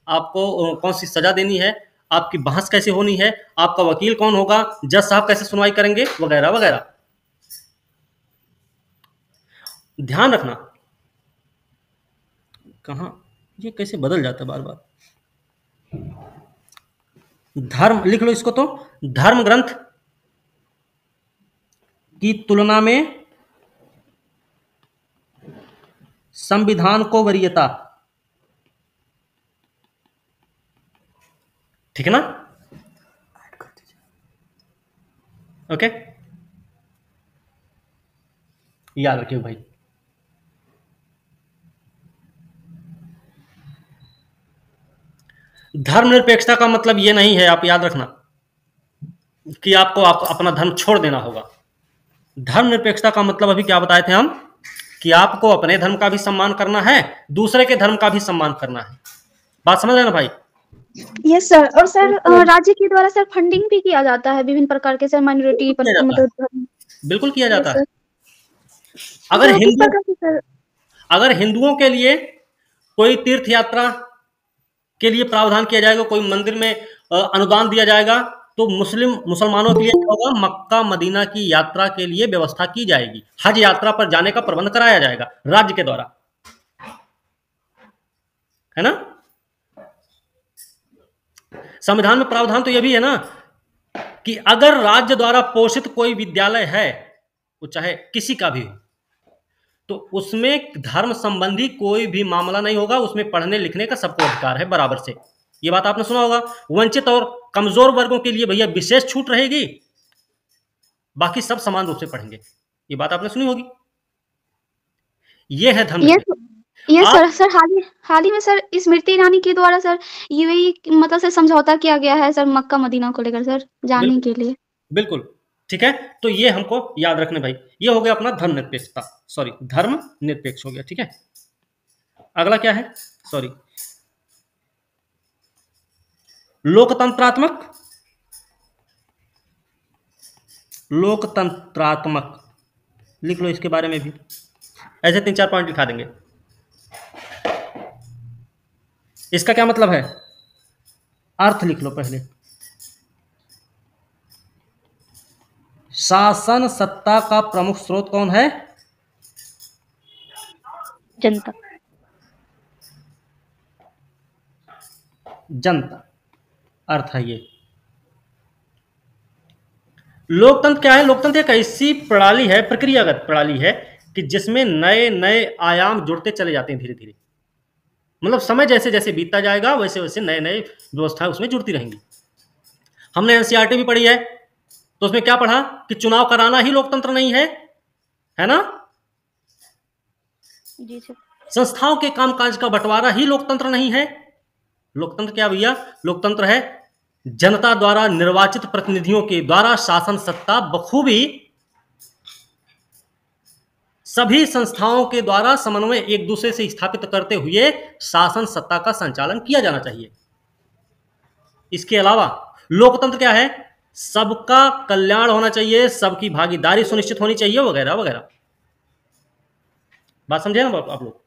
आपको कौन सी सजा देनी है, आपकी बहस कैसे होनी है, आपका वकील कौन होगा, जज साहब कैसे सुनवाई करेंगे, वगैरह वगैरह। ध्यान रखना, कहां ये कैसे बदल जाता है बार बार। धर्म लिख लो इसको, तो धर्म ग्रंथ की तुलना में संविधान को वरीयता। ठीक है ना? ओके, याद रखिए भाई। धर्मनिरपेक्षता का मतलब यह नहीं है, आप याद रखना, कि आपको अपना धर्म छोड़ देना होगा। धर्मनिरपेक्षता का मतलब अभी क्या बताए थे हम, कि आपको अपने धर्म का भी सम्मान करना है, दूसरे के धर्म का भी सम्मान करना है। बात समझ रहे हैं ना भाई? Yes sir. और सर राज्य के द्वारा सर फंडिंग भी किया जाता है विभिन्न प्रकार के, सर माइनॉरिटी बिल्कुल किया जाता है। अगर हिंदुओं के लिए कोई तीर्थ यात्रा के लिए प्रावधान किया जाएगा, कोई मंदिर में अनुदान दिया जाएगा, तो मुसलमानों के लिए क्या होगा, मक्का मदीना की यात्रा के लिए व्यवस्था की जाएगी, हज यात्रा पर जाने का प्रबंध कराया जाएगा राज्य के द्वारा, है ना। संविधान में प्रावधान तो यह भी है ना कि अगर राज्य द्वारा पोषित कोई विद्यालय है, वो चाहे किसी का भी हो, तो उसमें धर्म संबंधी कोई भी मामला नहीं होगा, उसमें पढ़ने लिखने का सबको अधिकार है बराबर से। ये बात आपने सुना होगा। वंचित और कमजोर वर्गों के लिए भैया विशेष छूट रहेगी, बाकी सब समान रूप से पढ़ेंगे। ये बात आपने सुनी होगी। ये है धर्म। ये सर हाल ही में सर स्मृति ईरानी के द्वारा सर यूएई मतलब सर समझौता किया गया है सर मक्का मदीना को लेकर सर जाने के लिए। बिल्कुल ठीक है, तो ये हमको याद रखने भाई। ये हो गया अपना धर्मनिरपेक्षता, सॉरी धर्मनिरपेक्ष हो गया। ठीक है, अगला क्या है, सॉरी लोकतंत्रात्मक। लोकतंत्रात्मक लिख लो, इसके बारे में भी ऐसे 3-4 पॉइंट लिखा देंगे। इसका क्या मतलब है, अर्थ लिख लो पहले। शासन सत्ता का प्रमुख स्रोत कौन है? जनता। जनता, अर्थ है ये। लोकतंत्र क्या है? लोकतंत्र एक ऐसी प्रणाली है, प्रक्रियागत प्रणाली है कि जिसमें नए नए आयाम जुड़ते चले जाते हैं धीरे धीरे। मतलब समय जैसे जैसे बीतता जाएगा वैसे वैसे नए नए व्यवस्थाएं उसमें जुड़ती रहेंगी। हमने एनसीईआरटी भी पढ़ी है, तो उसमें क्या पढ़ा कि चुनाव कराना ही लोकतंत्र नहीं है, है ना। जी सर। संस्थाओं के कामकाज का बंटवारा ही लोकतंत्र नहीं है। लोकतंत्र क्या भैया? लोकतंत्र है जनता द्वारा निर्वाचित प्रतिनिधियों के द्वारा शासन सत्ता बखूबी सभी संस्थाओं के द्वारा समन्वय एक दूसरे से स्थापित करते हुए शासन सत्ता का संचालन किया जाना चाहिए। इसके अलावा लोकतंत्र क्या है? सबका कल्याण होना चाहिए, सबकी भागीदारी सुनिश्चित होनी चाहिए, वगैरह वगैरह। बात समझे ना आप लोग?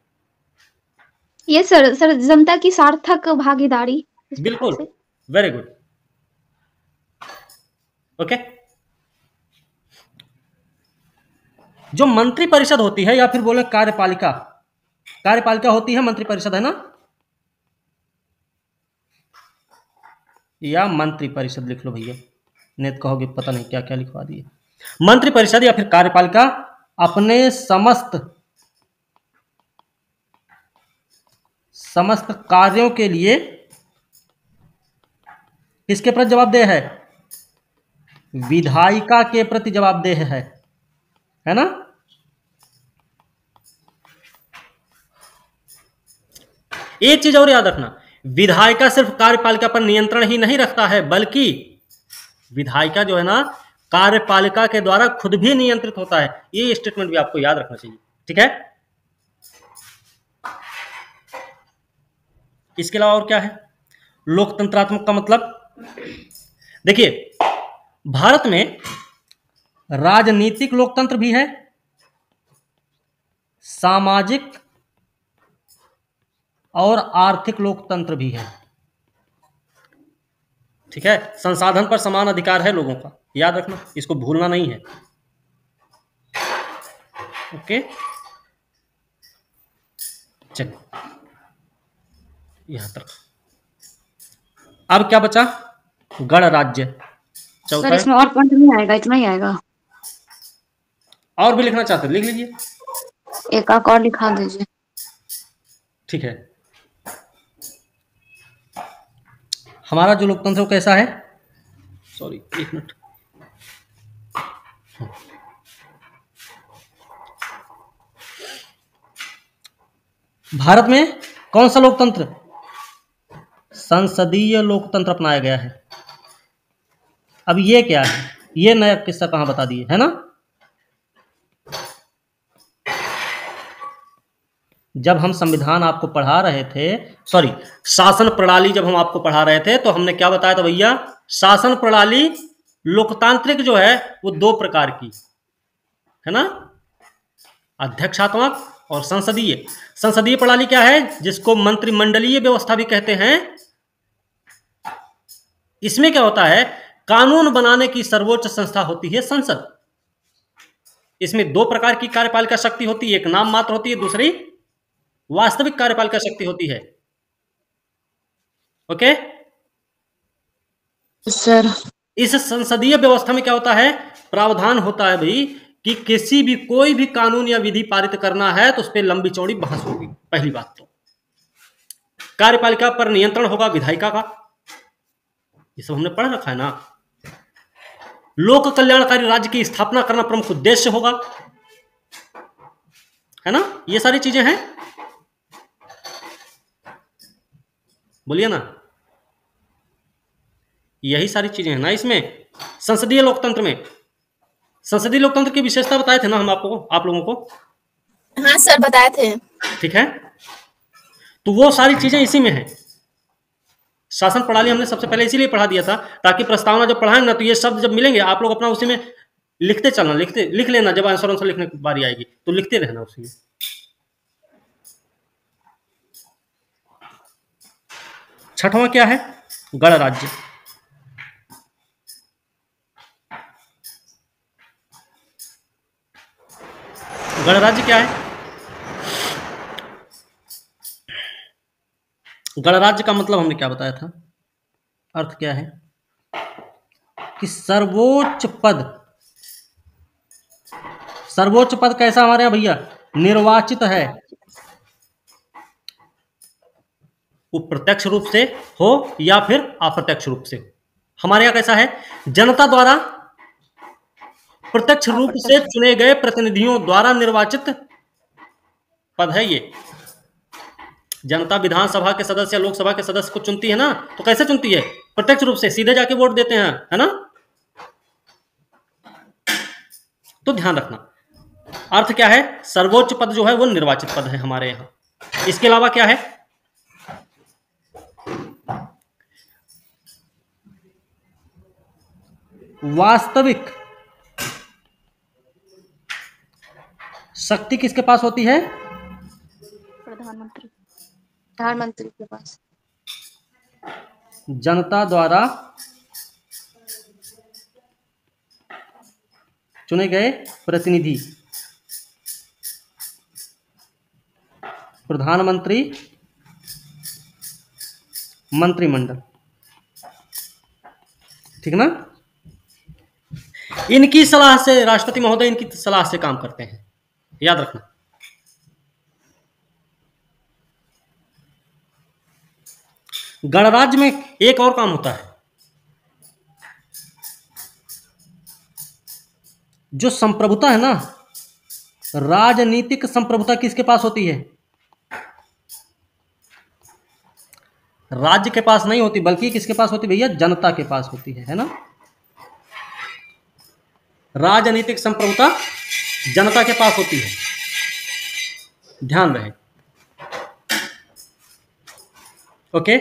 ये सर जनता की सार्थक भागीदारी। बिल्कुल, वेरी गुड। ओके, जो मंत्री परिषद होती है या फिर बोले कार्यपालिका, कार्यपालिका होती है, मंत्री परिषद है ना, या मंत्री परिषद लिख लो भैया, नहीं तो कहोगे पता नहीं क्या क्या लिखवा दिए। मंत्री परिषद या फिर कार्यपालिका अपने समस्त कार्यों के लिए किसके प्रति जवाबदेह है? विधायिका के प्रति जवाबदेह है ना। एक चीज और याद रखना, विधायिका सिर्फ कार्यपालिका पर नियंत्रण ही नहीं रखता है, बल्कि विधायिका जो है ना कार्यपालिका के द्वारा खुद भी नियंत्रित होता है। ये स्टेटमेंट भी आपको याद रखना चाहिए, ठीक है। इसके अलावा और क्या है? लोकतंत्रात्मक का मतलब, देखिए भारत में राजनीतिक लोकतंत्र भी है, सामाजिक और आर्थिक लोकतंत्र भी है, ठीक है। संसाधन पर समान अधिकार है लोगों का, याद रखना, इसको भूलना नहीं है, ओके। चलिए यहां तक। अब क्या बचा? गणराज्य सर चौथा है। इसमें और पॉइंट नहीं आएगा, इतना ही आएगा। और भी लिखना चाहते हैं लिख लीजिए, एक आक और लिखा दीजिए। ठीक है। हमारा जो लोकतंत्र वो कैसा है? सॉरी एक मिनट, भारत में कौन सा लोकतंत्र? संसदीय लोकतंत्र अपनाया गया है। अब ये क्या है? ये नया किस्सा कहां बता दिए, है ना। जब हम संविधान आपको पढ़ा रहे थे, सॉरी शासन प्रणाली जब हम आपको पढ़ा रहे थे, तो हमने क्या बताया था भैया? शासन प्रणाली लोकतांत्रिक जो है वो दो प्रकार की है ना, अध्यक्षात्मक और संसदीय। संसदीय प्रणाली क्या है? जिसको मंत्रिमंडलीय व्यवस्था भी कहते हैं। इसमें क्या होता है? कानून बनाने की सर्वोच्च संस्था होती है संसद। इसमें दो प्रकार की कार्यपालिका शक्ति होती है, एक नाम मात्र होती है, दूसरी वास्तविक कार्यपालिका शक्ति होती है, ओके सर इस संसदीय व्यवस्था में क्या होता है? प्रावधान होता है भाई कि किसी भी कोई भी कानून या विधि पारित करना है तो उस पर लंबी चौड़ी बहस होगी। पहली बात तो कार्यपालिका पर नियंत्रण होगा विधायिका का, ये सब हमने पढ़ रखा है ना। लोक कल्याणकारी राज्य की स्थापना करना प्रमुख उद्देश्य होगा, है ना। ये सारी चीजें हैं, बोलिए ना, यही सारी चीजें हैं ना इसमें संसदीय लोकतंत्र में। संसदीय लोकतंत्र की विशेषता बताए थे ना हम आपको, आप लोगों को। हाँ सर बताए थे। ठीक है, तो वो सारी चीजें इसी में है। शासन प्रणाली हमने सबसे पहले इसीलिए पढ़ा दिया था ताकि प्रस्तावना जब पढ़ाएंगे ना तो ये शब्द जब मिलेंगे आप लोग अपना उसी में लिखते चलना, लिख लेना। जब आंसर लिखने की बारी आएगी तो लिखते रहना उसी में। छठवां क्या है? गणराज्य। गणराज्य क्या है? गणराज्य का मतलब हमने क्या बताया था? अर्थ क्या है कि सर्वोच्च पद। सर्वोच्च पद कैसा हमारे यहाँ भैया? निर्वाचित है। वो प्रत्यक्ष रूप से हो या फिर अप्रत्यक्ष रूप से हो। हमारे यहाँ कैसा है? जनता द्वारा प्रत्यक्ष रूप से चुने गए प्रतिनिधियों द्वारा निर्वाचित पद है ये। जनता विधानसभा के सदस्य या लोकसभा के सदस्य को चुनती है ना, तो कैसे चुनती है? प्रत्यक्ष रूप से, सीधे जाके वोट देते हैं, है ना। तो ध्यान रखना, अर्थ क्या है? सर्वोच्च पद जो है वो निर्वाचित पद है हमारे यहां। इसके अलावा क्या है? वास्तविक शक्ति किसके पास होती है? प्रधानमंत्री के पास। जनता द्वारा चुने गए प्रतिनिधि प्रधानमंत्री मंत्रिमंडल, ठीक ना। इनकी सलाह से, राष्ट्रपति महोदय इनकी सलाह से काम करते हैं, याद रखना। गणराज्य में एक और काम होता है, जो संप्रभुता है ना, राजनीतिक संप्रभुता किसके पास होती है? राज्य के पास नहीं होती, बल्कि किसके पास होती भैया? जनता के पास होती है ना। राजनीतिक संप्रभुता जनता के पास होती है, ध्यान रहे। ओके,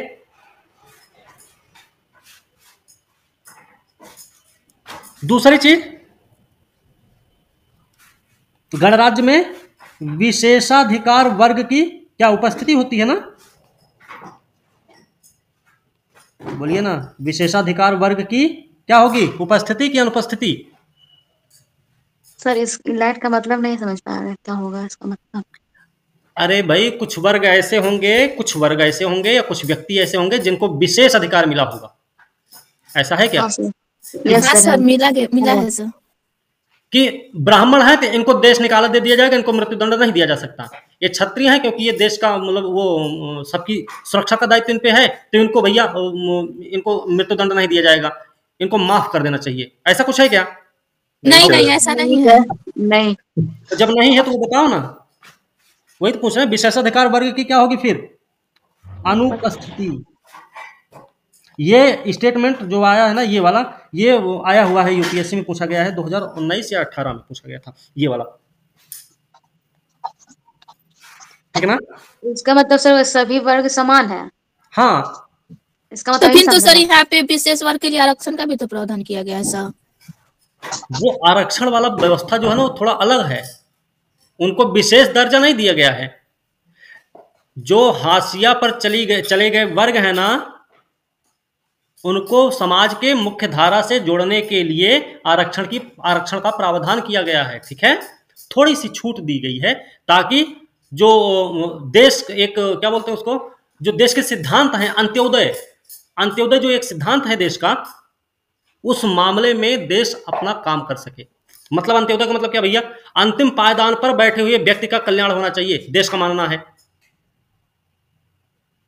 दूसरी चीज, गणराज्य में विशेषाधिकार वर्ग की क्या उपस्थिति होती है ना? बोलिए ना, विशेषाधिकार वर्ग की क्या होगी? उपस्थिति की अनुपस्थिति? सर इस लाइट का मतलब नहीं समझ पा रहे, क्या होगा इसका मतलब? अरे भाई, कुछ वर्ग ऐसे होंगे, कुछ वर्ग ऐसे होंगे या कुछ व्यक्ति ऐसे होंगे जिनको विशेष अधिकार मिला होगा, ऐसा है क्या? हाँ सर, हाँ सर, मिला है सर। कि ब्राह्मण है तो इनको देश निकाला दे दिया जाएगा, इनको मृत्युदंड नहीं दिया जा सकता। ये क्षत्रिय है क्योंकि ये देश का मतलब वो सबकी सुरक्षा का दायित्व इन पे है, तो इनको भैया इनको मृत्युदंड नहीं दिया जाएगा, इनको माफ कर देना चाहिए, ऐसा कुछ है क्या? नहीं नहीं, ऐसा नहीं है। नहीं। तो जब नहीं है तो वो बताओ ना, वही तो पूछ रहे हैं। विशेषाधिकार वर्ग की क्या होगी फिर? अनुपस्थिति। ये स्टेटमेंट जो आया है ना, ये वाला, ये आया हुआ है यूपीएससी में, पूछा गया है 2019 या 18 में पूछा गया था, ये वाला, ठीक है ना। इसका मतलब सर सभी वर्ग समान है? हाँ, इसका तो मतलब फिर तो सर यहाँ पे विशेष वर्ग के लिए आरक्षण का भी तो प्रावधान किया गया है सर। वो आरक्षण वाला व्यवस्था जो है ना, वो थोड़ा अलग है, उनको विशेष दर्जा नहीं दिया गया है। जो हाशिया पर चले गए वर्ग है ना, उनको समाज के मुख्य धारा से जोड़ने के लिए आरक्षण का प्रावधान किया गया है, ठीक है। थोड़ी सी छूट दी गई है ताकि जो देश एक क्या बोलते हैं उसको, जो देश के सिद्धांत हैं, अंत्योदय जो एक सिद्धांत है देश का, उस मामले में देश अपना काम कर सके। मतलब अंत्योदय का मतलब क्या भैया? अंतिम पायदान पर बैठे हुए व्यक्ति का कल्याण होना चाहिए, देश का मानना है।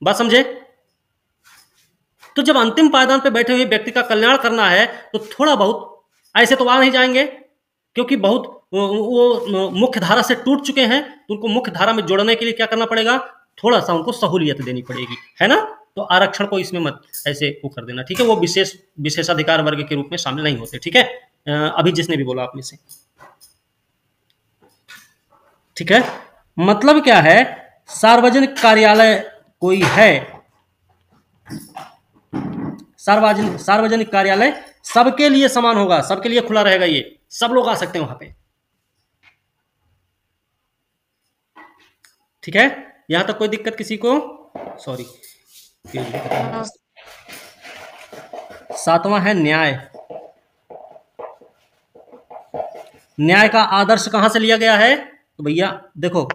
बात समझे? तो जब अंतिम पायदान पर बैठे हुए व्यक्ति का कल्याण करना है तो थोड़ा बहुत ऐसे तो आ नहीं जाएंगे, क्योंकि बहुत वो मुख्य धारा से टूट चुके हैं, तो उनको मुख्य धारा में जोड़ने के लिए क्या करना पड़ेगा? थोड़ा सा उनको सहूलियत देनी पड़ेगी, है ना। तो आरक्षण को इसमें मत ऐसे वो कर देना, ठीक है। वो विशेषाधिकार वर्ग के रूप में शामिल नहीं होते, ठीक है। अभी जिसने भी बोला आप में से, ठीक है। मतलब क्या है? सार्वजनिक कार्यालय कोई है, सार्वजनिक कार्यालय सबके लिए समान होगा, सबके लिए खुला रहेगा, ये सब लोग आ सकते हैं वहां पे, ठीक है। यहां तक कोई दिक्कत किसी को? सॉरी। सातवां है न्याय। न्याय का आदर्श कहां से लिया गया है? तो भैया देखो,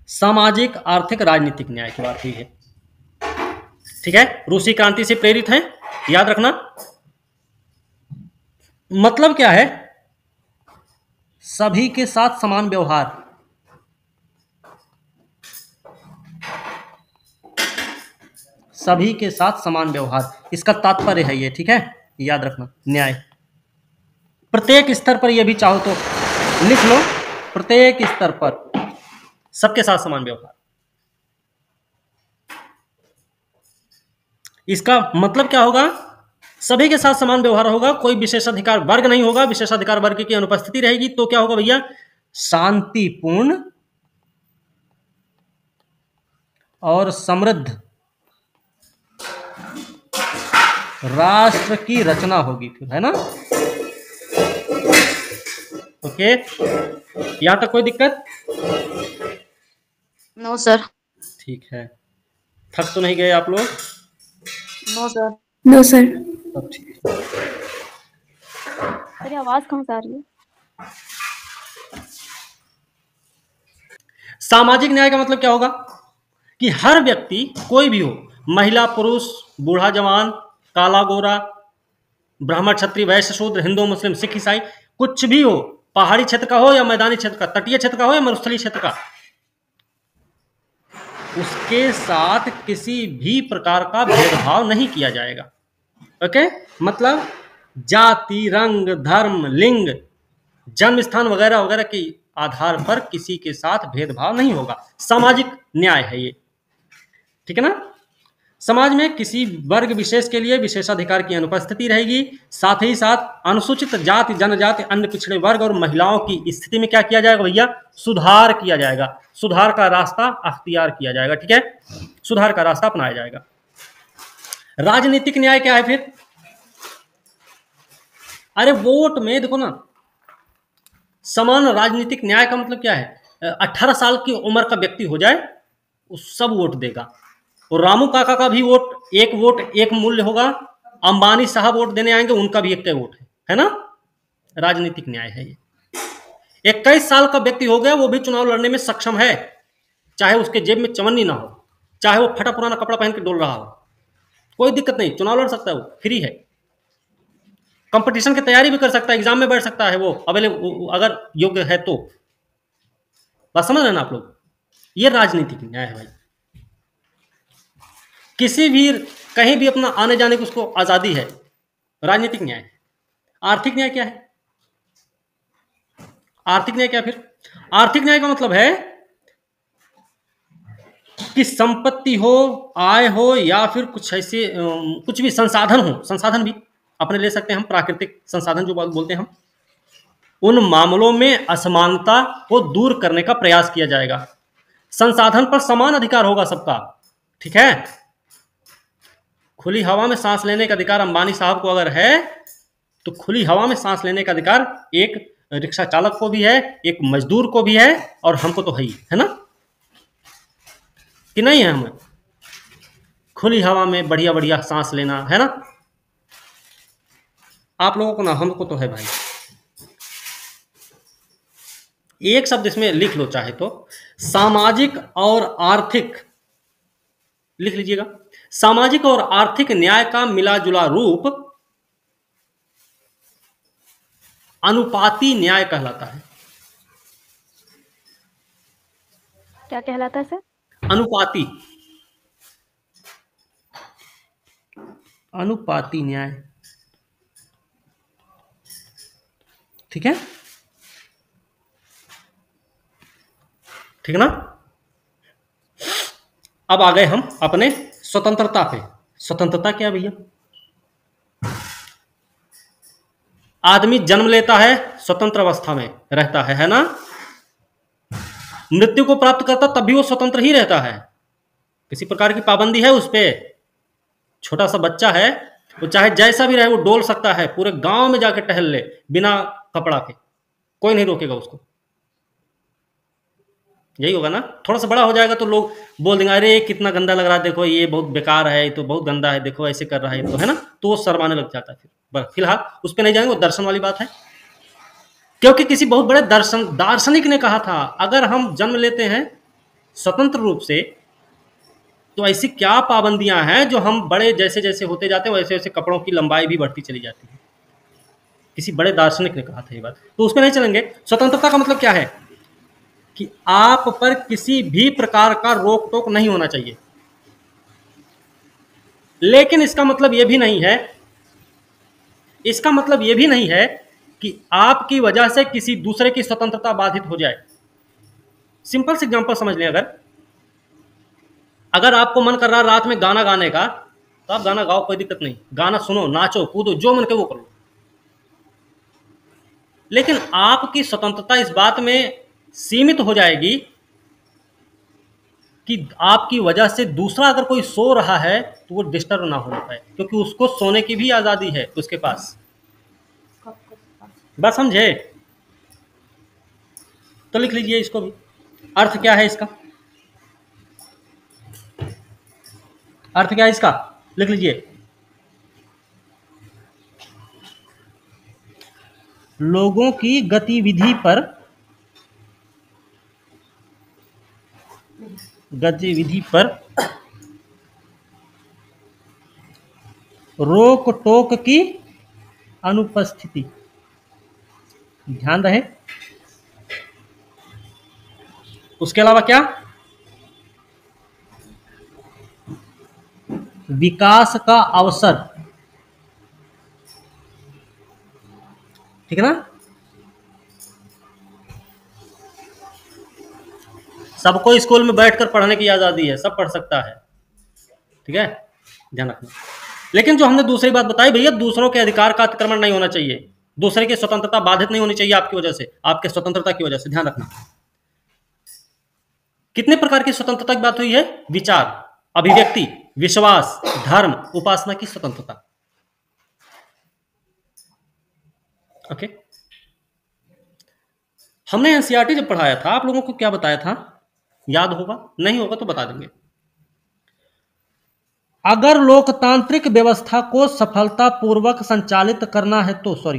सामाजिक, आर्थिक, राजनीतिक न्याय की बात हुई है, ठीक है। रूसी क्रांति से प्रेरित है, याद रखना। मतलब क्या है? सभी के साथ समान व्यवहार, सभी के साथ समान व्यवहार, इसका तात्पर्य है ये, ठीक है। याद रखना, न्याय प्रत्येक स्तर पर, यह भी चाहो तो लिख लो, प्रत्येक स्तर पर सबके साथ समान व्यवहार। इसका मतलब क्या होगा? सभी के साथ समान व्यवहार होगा, कोई विशेषाधिकार वर्ग नहीं होगा, विशेषाधिकार वर्ग की अनुपस्थिति रहेगी, तो क्या होगा भैया? शांतिपूर्ण और समृद्ध राष्ट्र की रचना होगी फिर, है ना। ओके, यहां तक कोई दिक्कत? No sir. ठीक है, थक तो नहीं गए आप लोग? No sir. No sir. सब ठीक है। अरे आवाज कहाँ से आ रही है? सामाजिक न्याय का मतलब क्या होगा कि हर व्यक्ति, कोई भी हो, महिला पुरुष, बूढ़ा जवान, काला गोरा, ब्राह्मण क्षत्रिय वैश्य शूद्र, हिंदू मुस्लिम सिख ईसाई, कुछ भी हो, पहाड़ी क्षेत्र का हो या मैदानी क्षेत्र का, तटीय क्षेत्र का हो या मरुस्थलीय क्षेत्र का, उसके साथ किसी भी प्रकार का भेदभाव नहीं किया जाएगा। ओके, मतलब जाति, रंग, धर्म, लिंग, जन्म स्थान वगैरह वगैरह के आधार पर किसी के साथ भेदभाव नहीं होगा। सामाजिक न्याय है ये, ठीक है ना। समाज में किसी वर्ग विशेष के लिए विशेषाधिकार की अनुपस्थिति रहेगी। साथ ही साथ अनुसूचित जाति, जनजाति, अन्य पिछड़े वर्ग और महिलाओं की स्थिति में क्या किया जाएगा भैया? सुधार किया जाएगा। सुधार का रास्ता अख्तियार किया जाएगा, ठीक है, सुधार का रास्ता अपनाया जाएगा। राजनीतिक न्याय क्या है फिर? अरे वोट में देखो ना, समान राजनीतिक न्याय का मतलब क्या है? 18 साल की उम्र का व्यक्ति हो जाए, वो सब वोट देगा। और रामू काका का भी वोट एक मूल्य होगा। अंबानी साहब वोट देने आएंगे, उनका भी एक वोट है ना। राजनीतिक न्याय है ये। 21 साल का व्यक्ति हो गया, वो भी चुनाव लड़ने में सक्षम है, चाहे उसके जेब में चवन्नी ना हो, चाहे वो फटा पुराना कपड़ा पहन के डोल रहा हो, कोई दिक्कत नहीं, चुनाव लड़ सकता है, वो फ्री है। कंपटीशन की तैयारी भी कर सकता है, एग्जाम में बैठ सकता है वो, अवेलेबल अगर योग्य है तो। बात समझ रहे हैं ना आप लोग? ये राजनीतिक न्याय है भाई। किसी भी कहीं भी अपना आने जाने की उसको आजादी है, राजनीतिक न्याय है। आर्थिक न्याय क्या है? आर्थिक न्याय क्या फिर? आर्थिक न्याय का मतलब है कि संपत्ति हो, आय हो, या फिर कुछ ऐसे कुछ भी संसाधन हो, संसाधन भी अपने ले सकते हैं हम, प्राकृतिक संसाधन जो बोलते हैं हम, उन मामलों में असमानता को दूर करने का प्रयास किया जाएगा। संसाधन पर समान अधिकार होगा सबका, ठीक है। खुली हवा में सांस लेने का अधिकार अंबानी साहब को अगर है, तो खुली हवा में सांस लेने का अधिकार एक रिक्शा चालक को भी है, एक मजदूर को भी है, और हमको तो है ना, कि नहीं है? हमें खुली हवा में बढ़िया बढ़िया सांस लेना है ना। आप लोगों को ना, हमको तो है भाई। एक शब्द इसमें लिख लो चाहे तो, सामाजिक और आर्थिक, लिख लीजिएगा। सामाजिक और आर्थिक न्याय का मिला जुला रूप अनुपाती न्याय कहलाता है। क्या कहलाता है सर? अनुपाती, अनुपाती न्याय, ठीक है, ठीक है ना। अब आ गए हम अपने स्वतंत्रता पे। स्वतंत्रता क्या भैया? आदमी जन्म लेता है, स्वतंत्र अवस्था में रहता है ना। मृत्यु को प्राप्त करता तब भी वो स्वतंत्र ही रहता है, किसी प्रकार की पाबंदी है उस पे। छोटा सा बच्चा है, वो चाहे जैसा भी रहे वो डोल सकता है, पूरे गांव में जाके टहल ले बिना कपड़ा के, कोई नहीं रोकेगा उसको। यही होगा ना। थोड़ा सा बड़ा हो जाएगा तो लोग बोल देंगे, अरे कितना गंदा लग रहा है, देखो ये बहुत बेकार है, ये तो बहुत गंदा है, देखो ऐसे कर रहा है, तो है ना, तो वो शर्माने लग जाता है। फिर फिलहाल उस पर नहीं जाएंगे, वो दर्शन वाली बात है। क्योंकि किसी बहुत बड़े दार्शनिक ने कहा था, अगर हम जन्म लेते हैं स्वतंत्र रूप से, तो ऐसी क्या पाबंदियां हैं जो हम बड़े जैसे जैसे होते जाते हैं वैसे वैसे कपड़ों की लंबाई भी बढ़ती चली जाती है। किसी बड़े दार्शनिक ने कहा था ये बात, तो उसमें नहीं चलेंगे। स्वतंत्रता का मतलब क्या है कि आप पर किसी भी प्रकार का रोक टोक नहीं होना चाहिए। लेकिन इसका मतलब यह भी नहीं है, इसका मतलब यह भी नहीं है कि आपकी वजह से किसी दूसरे की स्वतंत्रता बाधित हो जाए। सिंपल से एग्जांपल समझ लें, अगर आपको मन कर रहा है रात में गाना गाने का, तो आप गाना गाओ, कोई दिक्कत नहीं, गाना सुनो, नाचो, कूदो, जो मन के वो करो। लेकिन आपकी स्वतंत्रता इस बात में सीमित हो जाएगी कि आपकी वजह से दूसरा अगर कोई सो रहा है तो वो डिस्टर्ब ना हो पाए, क्योंकि उसको सोने की भी आजादी है उसके पास। बस समझे? तो लिख लीजिए इसको भी। अर्थ क्या है इसका? अर्थ क्या है इसका? लिख लीजिए, लोगों की गतिविधि पर गतिविधि पर रोक टोक की अनुपस्थिति। ध्यान रहे। उसके अलावा क्या? विकास का अवसर। ठीक है ना? सबको स्कूल में बैठकर पढ़ने की आजादी है, सब पढ़ सकता है। ठीक है, ध्यान रखना। लेकिन जो हमने दूसरी बात बताई भैया, दूसरों के अधिकार का अतिक्रमण नहीं होना चाहिए, दूसरे की स्वतंत्रता बाधित नहीं होनी चाहिए आपकी वजह से, आपके स्वतंत्रता की वजह से। ध्यान रखना। कितने प्रकार की स्वतंत्रता की बात हुई है? विचार, अभिव्यक्ति, विश्वास, धर्म, उपासना की स्वतंत्रता। ओके। हमने एनसीईआरटी जब पढ़ाया था, आप लोगों को क्या बताया था? याद होगा? नहीं होगा तो बता देंगे। अगर लोकतांत्रिक व्यवस्था को सफलतापूर्वक संचालित करना है तो,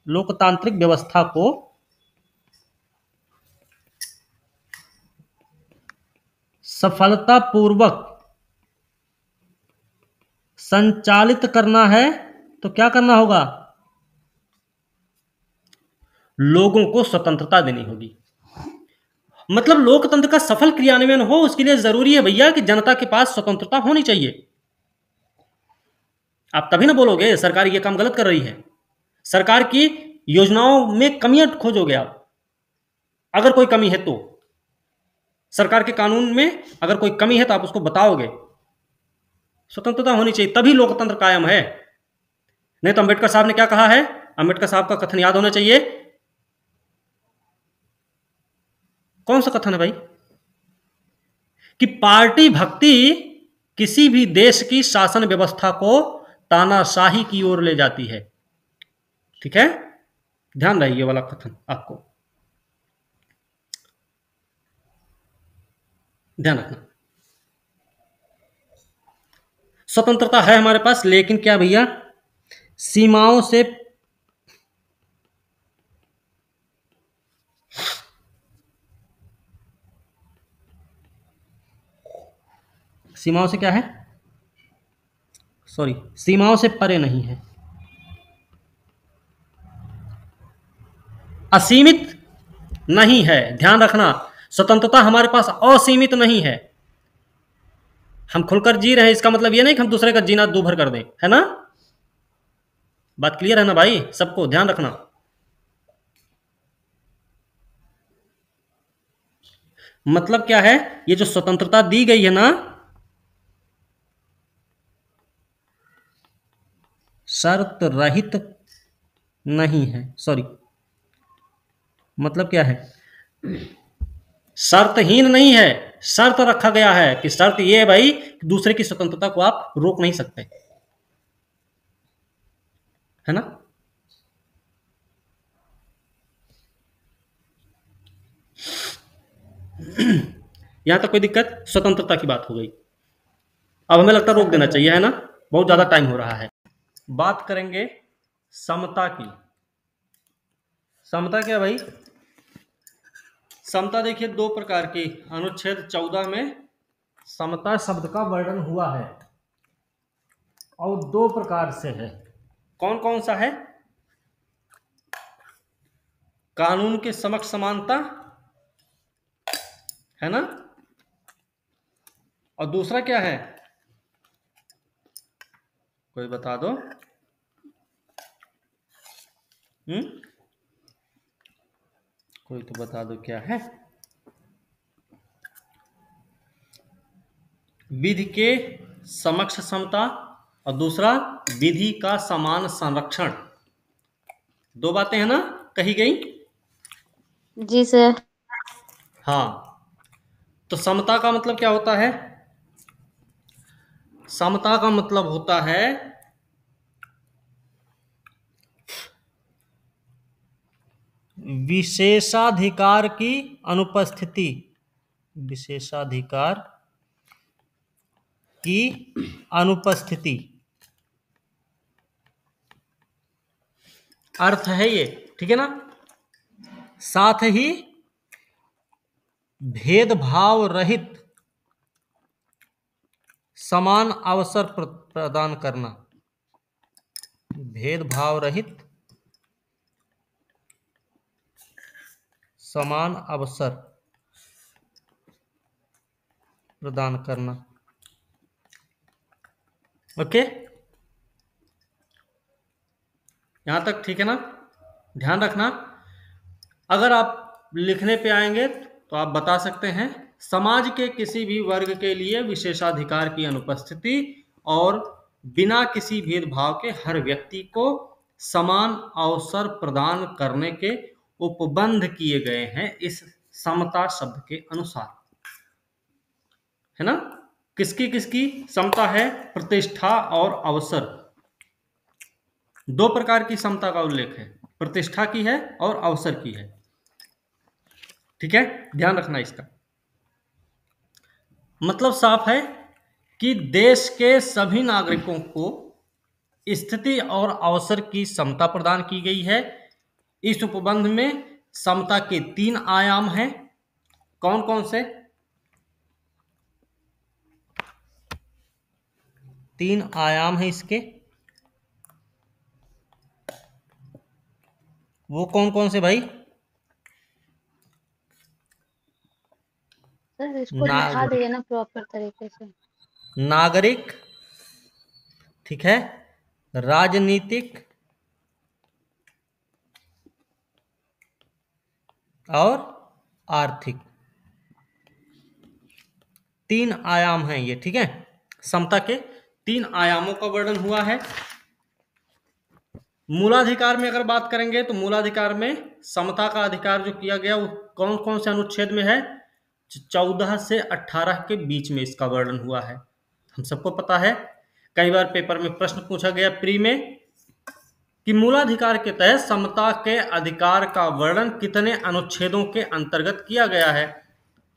लोकतांत्रिक व्यवस्था को सफलतापूर्वक संचालित करना है तो क्या करना होगा? लोगों को स्वतंत्रता देनी होगी। मतलब लोकतंत्र का सफल क्रियान्वयन हो, उसके लिए जरूरी है भैया कि जनता के पास स्वतंत्रता होनी चाहिए। आप तभी ना बोलोगे सरकार ये काम गलत कर रही है। सरकार की योजनाओं में कमियां खोजोगे आप, अगर कोई कमी है तो। सरकार के कानून में अगर कोई कमी है तो आप उसको बताओगे। स्वतंत्रता होनी चाहिए, तभी लोकतंत्र कायम है। नहीं तो अंबेडकर साहब ने क्या कहा है? अंबेडकर साहब का कथन याद होना चाहिए। कौन सा कथन है भाई? कि पार्टी भक्ति किसी भी देश की शासन व्यवस्था को तानाशाही की ओर ले जाती है। ठीक है, ध्यान रहे ये वाला कथन, आपको ध्यान रखना। स्वतंत्रता है हमारे पास, लेकिन क्या भैया? सीमाओं से क्या है? सीमाओं से परे नहीं है, असीमित नहीं है। ध्यान रखना, स्वतंत्रता हमारे पास असीमित नहीं है। हम खुलकर जी रहे हैं, इसका मतलब ये नहीं कि हम दूसरे का जीना दूभर कर दें, है ना? बात क्लियर है ना भाई? सबको ध्यान रखना। मतलब क्या है? ये जो स्वतंत्रता दी गई है ना, शर्त रहित नहीं है। मतलब क्या है? शर्तहीन नहीं है, शर्त रखा गया है कि शर्त ये है भाई, दूसरे की स्वतंत्रता को आप रोक नहीं सकते, है ना? यहां तक कोई दिक्कत? स्वतंत्रता की बात हो गई। अब हमें लगता है रोक देना चाहिए, है ना? बहुत ज्यादा टाइम हो रहा है। बात करेंगे समता की। समता क्या भाई? समता देखिए दो प्रकार की, अनुच्छेद 14 में समता शब्द का वर्णन हुआ है और दो प्रकार से है। कौन कौन सा है? कानून के समक्ष समानता, है ना? और दूसरा क्या है? कोई बता दो। कोई तो बता दो क्या है? विधि के समक्ष समता और दूसरा विधि का समान संरक्षण। दो बातें हैं ना कही गई? जी सर। हाँ, तो समता का मतलब क्या होता है? समता का मतलब होता है विशेषाधिकार की अनुपस्थिति। विशेषाधिकार की अनुपस्थिति अर्थ है ये, ठीक है ना? साथ ही भेदभाव रहित समान अवसर प्रदान करना, भेदभाव रहित समान अवसर प्रदान करना। ओके, यहां तक ठीक है ना? ध्यान रखना, अगर आप लिखने पे आएंगे तो आप बता सकते हैं समाज के किसी भी वर्ग के लिए विशेषाधिकार की अनुपस्थिति और बिना किसी भेदभाव के हर व्यक्ति को समान अवसर प्रदान करने के उपबंध किए गए हैं इस समता शब्द के अनुसार, है ना? किसकी किसकी समता है? प्रतिष्ठा और अवसर, दो प्रकार की समता का उल्लेख है, प्रतिष्ठा की है और अवसर की है। ठीक है, ध्यान रखना इसका मतलब साफ है कि देश के सभी नागरिकों को स्थिति और अवसर की समता प्रदान की गई है। इस उपबंध में समता के 3 आयाम हैं। कौन कौन से? 3 आयाम हैं इसके। वो कौन कौन से भाई? सर इसको लिखा दीजिए ना प्रॉपर तरीके से। नागरिक, ठीक है, राजनीतिक और आर्थिक, 3 आयाम हैं ये। ठीक है, समता के 3 आयामों का वर्णन हुआ है। मूलाधिकार में अगर बात करेंगे तो मूलाधिकार में समता का अधिकार जो किया गया वो कौन कौन से अनुच्छेद में है? 14 से 18 के बीच में इसका वर्णन हुआ है। हम सबको पता है, कई बार पेपर में प्रश्न पूछा गया प्री में कि मूलाधिकार के तहत समता के अधिकार का वर्णन कितने अनुच्छेदों के अंतर्गत किया गया है,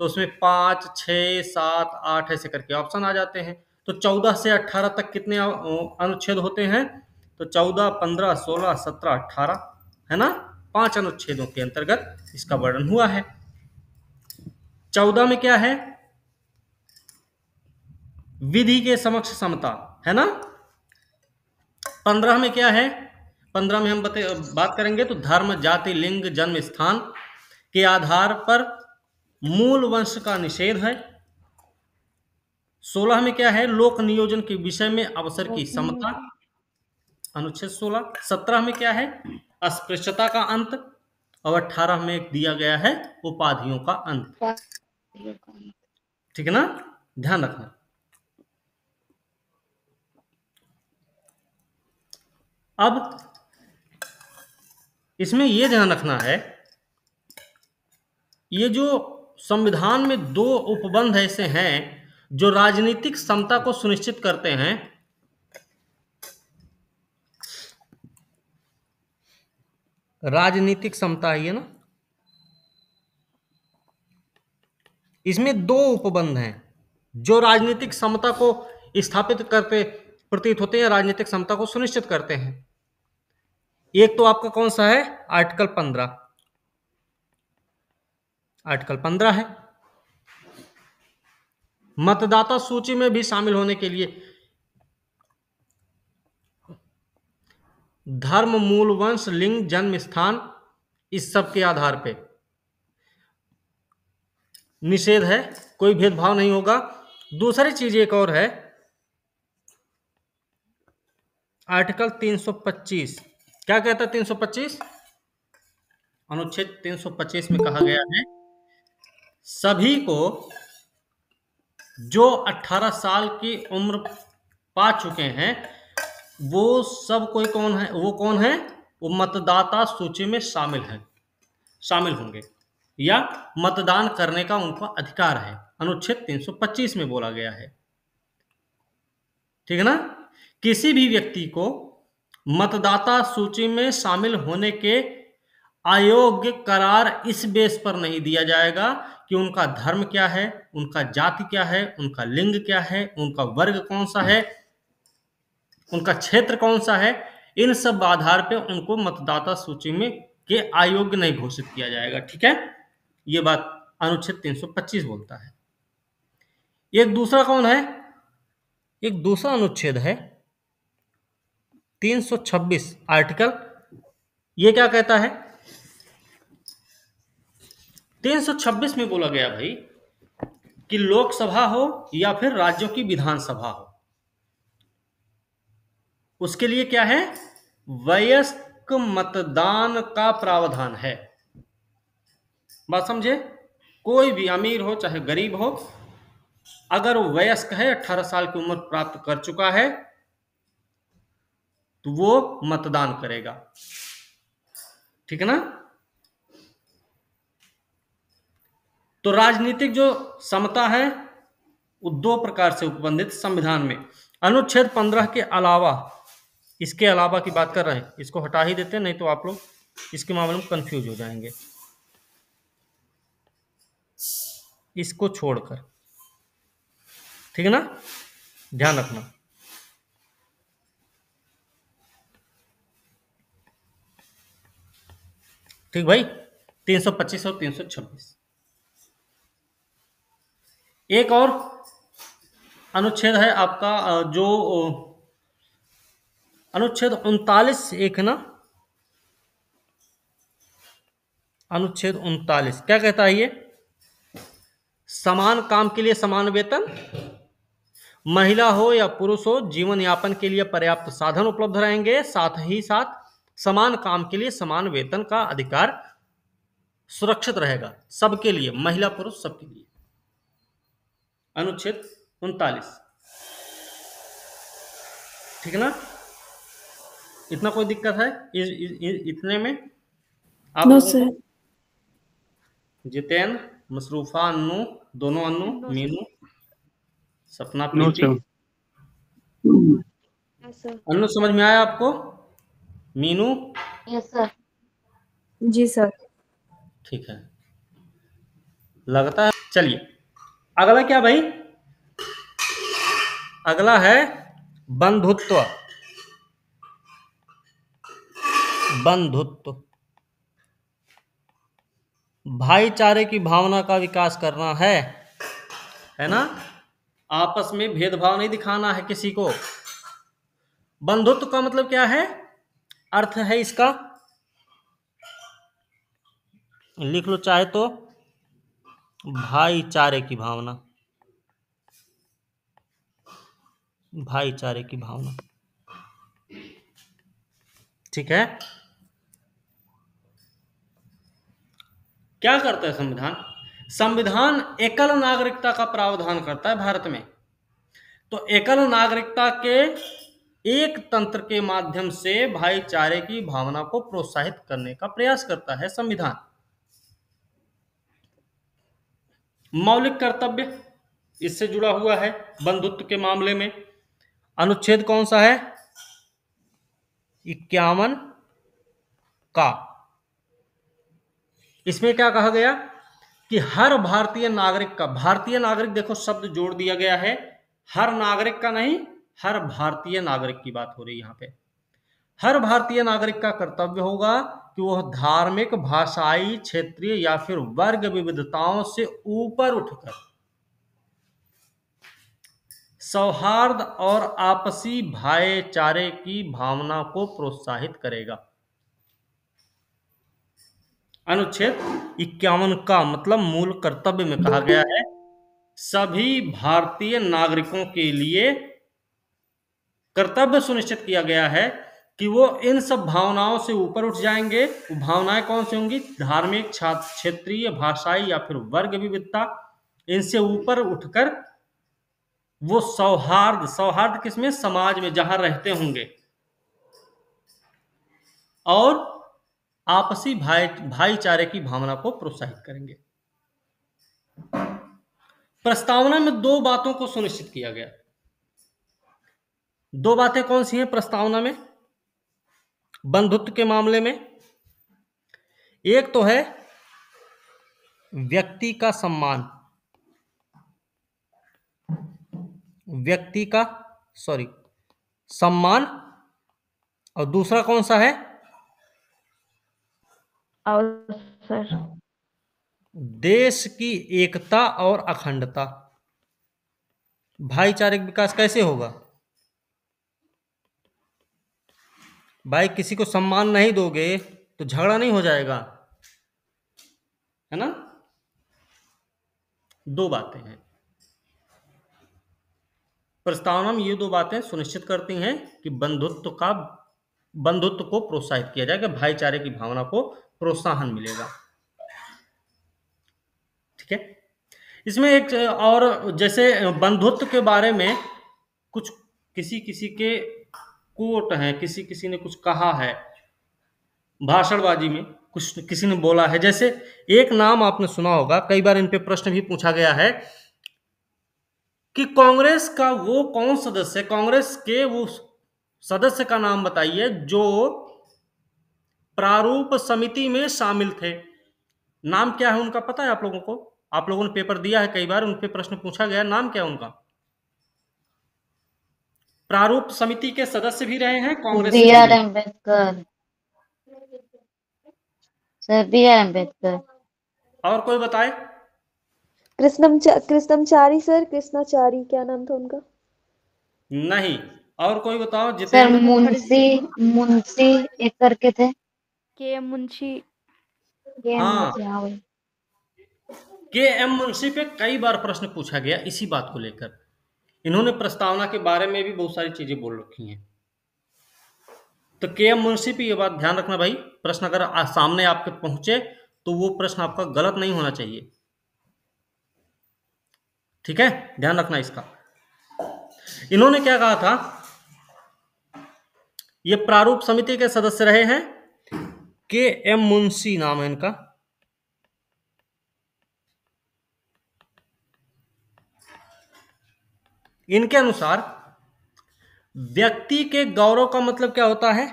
तो उसमें 5, 6, 7, 8 ऐसे करके ऑप्शन आ जाते हैं। तो 14 से 18 तक कितने अनुच्छेद होते हैं? तो 14, 15, 16, 17, 18, है ना? 5 अनुच्छेदों के अंतर्गत इसका वर्णन हुआ है। 14 में क्या है? विधि के समक्ष समता, है ना? 15 में क्या है? 15 में हम बात करेंगे तो धर्म, जाति, लिंग, जन्म स्थान के आधार पर मूल वंश का निषेध है। 16 में क्या है? लोक नियोजन के विषय में अवसर की समता, अनुच्छेद 16। 17 में क्या है? अस्पृश्यता का अंत, और 18 में दिया गया है उपाधियों का अंत। ठीक है ना? ध्यान रखना। अब इसमें यह ध्यान रखना है, ये जो संविधान में 2 उपबंध ऐसे हैं जो राजनीतिक समता को सुनिश्चित करते हैं। राजनीतिक समता है ये ना, इसमें 2 उपबंध हैं जो राजनीतिक समता को स्थापित करते प्रतीत होते हैं, राजनीतिक समता को सुनिश्चित करते हैं। एक तो आपका कौन सा है? आर्टिकल 15। आर्टिकल 15 है मतदाता सूची में भी शामिल होने के लिए धर्म, मूल वंश, लिंग, जन्म स्थान, इस सब के आधार पे निषेध है, कोई भेदभाव नहीं होगा। दूसरी चीज एक और है, आर्टिकल 325 क्या कहता है? 325 अनुच्छेद 325 में कहा गया है सभी को जो 18 साल की उम्र पा चुके हैं वो सब कोई कौन है? वो कौन है? वो मतदाता सूची में शामिल होंगे या मतदान करने का उनका अधिकार है, अनुच्छेद 325 में बोला गया है। ठीक है ना? किसी भी व्यक्ति को मतदाता सूची में शामिल होने के अयोग्य करार इस बेस पर नहीं दिया जाएगा कि उनका धर्म क्या है, उनका जाति क्या है, उनका लिंग क्या है, उनका वर्ग कौन सा है, उनका क्षेत्र कौन सा है। इन सब आधार पे उनको मतदाता सूची में के अयोग्य नहीं घोषित किया जाएगा। ठीक है, ये बात अनुच्छेद 325 बोलता है। एक दूसरा कौन है? एक दूसरा अनुच्छेद है 326 आर्टिकल, ये क्या कहता है? 326 में बोला गया भाई कि लोकसभा हो या फिर राज्यों की विधानसभा हो, उसके लिए क्या है? वयस्क मतदान का प्रावधान है। बात समझे? कोई भी अमीर हो चाहे गरीब हो, अगर वो वयस्क है, 18 साल की उम्र प्राप्त कर चुका है, तो वो मतदान करेगा। ठीक है ना? तो राजनीतिक जो समता है वो दो प्रकार से उपबंधित संविधान में। अनुच्छेद 15 के अलावा, इसके अलावा की बात कर रहे हैं, इसको हटा ही देते हैं, नहीं तो आप लोग इसके मामले में कंफ्यूज हो जाएंगे। इसको छोड़कर, ठीक है ना, ध्यान रखना। ठीक भाई, 325 और 326। एक और अनुच्छेद है आपका जो अनुच्छेद 39, एक है ना, अनुच्छेद 39 क्या कहता है? ये समान काम के लिए समान वेतन, महिला हो या पुरुष हो, जीवन यापन के लिए पर्याप्त साधन उपलब्ध रहेंगे, साथ ही साथ समान काम के लिए समान वेतन का अधिकार सुरक्षित रहेगा सबके लिए, महिला पुरुष सबके लिए। अनुच्छेद 39, ठीक है ना? इतना कोई दिक्कत है इतने में? आप नो लोगों सर। को जितेंद्र, मसरूफा, अन्नू, दोनों अन्नू, मीनू, सपना, प्रीति, यस सर। अन्नू समझ में आया आपको? मीनू? Yes sir. जी सर। ठीक है, लगता है। चलिए अगला क्या भाई? अगला है बंधुत्व। बंधुत्व, भाईचारे की भावना का विकास करना है ना? आपस में भेदभाव नहीं दिखाना है किसी को। बंधुत्व का मतलब क्या है? अर्थ है इसका, लिख लो चाहे तो, भाईचारे की भावना। भाईचारे की भावना, ठीक है। क्या करता है संविधान? संविधान एकल नागरिकता का प्रावधान करता है भारत में। तो एकल नागरिकता के एक तंत्र के माध्यम से भाईचारे की भावना को प्रोत्साहित करने का प्रयास करता है संविधान। मौलिक कर्तव्य इससे जुड़ा हुआ है बंधुत्व के मामले में। अनुच्छेद कौन सा है? 51 का। इसमें क्या कहा गया कि हर भारतीय नागरिक का, भारतीय नागरिक देखो शब्द जोड़ दिया गया है, हर नागरिक का नहीं, हर भारतीय नागरिक की बात हो रही है यहां पे। हर भारतीय नागरिक का कर्तव्य होगा कि वह धार्मिक, भाषाई, क्षेत्रीय या फिर वर्ग विविधताओं से ऊपर उठकर सौहार्द और आपसी भाईचारे की भावना को प्रोत्साहित करेगा। अनुच्छेद 51 का मतलब मूल कर्तव्य में कहा गया है सभी भारतीय नागरिकों के लिए कर्तव्य सुनिश्चित किया गया है कि वो इन सब भावनाओं से ऊपर उठ जाएंगे। वो भावनाएं कौन सी होंगी? धार्मिक, क्षेत्रीय, भाषाई या फिर वर्ग विविधता, इनसे ऊपर उठकर वो सौहार्द, सौहार्द किसमें? समाज में जहां रहते होंगे, और आपसी भाईचारे की भावना को प्रोत्साहित करेंगे। प्रस्तावना में दो बातों को सुनिश्चित किया गया। दो बातें कौन सी हैं प्रस्तावना में बंधुत्व के मामले में? एक तो है व्यक्ति का सम्मान, व्यक्ति का सम्मान, और दूसरा कौन सा है? और सर देश की एकता और अखंडता। भाईचारिक विकास कैसे होगा? भाई किसी को सम्मान नहीं दोगे तो झगड़ा नहीं हो जाएगा, है ना? दो बातें हैं प्रस्तावना में, ये दो बातें सुनिश्चित करती हैं कि बंधुत्व को प्रोत्साहित किया जाएगा, भाईचारे की भावना को प्रोत्साहन मिलेगा। ठीक है, इसमें एक और, जैसे बंधुत्व के बारे में कुछ किसी के कोट हैं, किसी ने कुछ कहा है भाषणबाजी में, कुछ किसी ने बोला है। जैसे एक नाम आपने सुना होगा, कई बार इन पे प्रश्न भी पूछा गया है कि कांग्रेस का वो कौन सदस्य, कांग्रेस के वो सदस्य का नाम बताइए जो प्रारूप समिति में शामिल थे। नाम क्या है उनका, पता है आप लोगों को? आप लोगों ने पेपर दिया है, कई बार उन पे प्रश्न पूछा गया, नाम क्या है उनका? प्रारूप समिति के सदस्य भी रहे हैं Congress B R Ambedkar sir, B R Ambedkar. और कोई बताए? कृष्णमचारी सर, कृष्णाचारी, क्या नाम था उनका? नहीं, और कोई बताओ? सर जितेंद्र मुंशी एक करके थे। के एम मुंशी। हाँ, हाँ वही। के एम मुंशी पे कई बार प्रश्न पूछा गया इसी बात को लेकर। इन्होंने प्रस्तावना के बारे में भी बहुत सारी चीजें बोल रखी हैं। तो के एम मुंशी पे ये बात ध्यान रखना भाई, प्रश्न अगर सामने आपके पहुंचे तो वो प्रश्न आपका गलत नहीं होना चाहिए। ठीक है, ध्यान रखना इसका। इन्होंने क्या कहा था, ये प्रारूप समिति के सदस्य रहे हैं, के एम मुंशी नाम है इनका। इनके अनुसार व्यक्ति के गौरव का मतलब क्या होता है?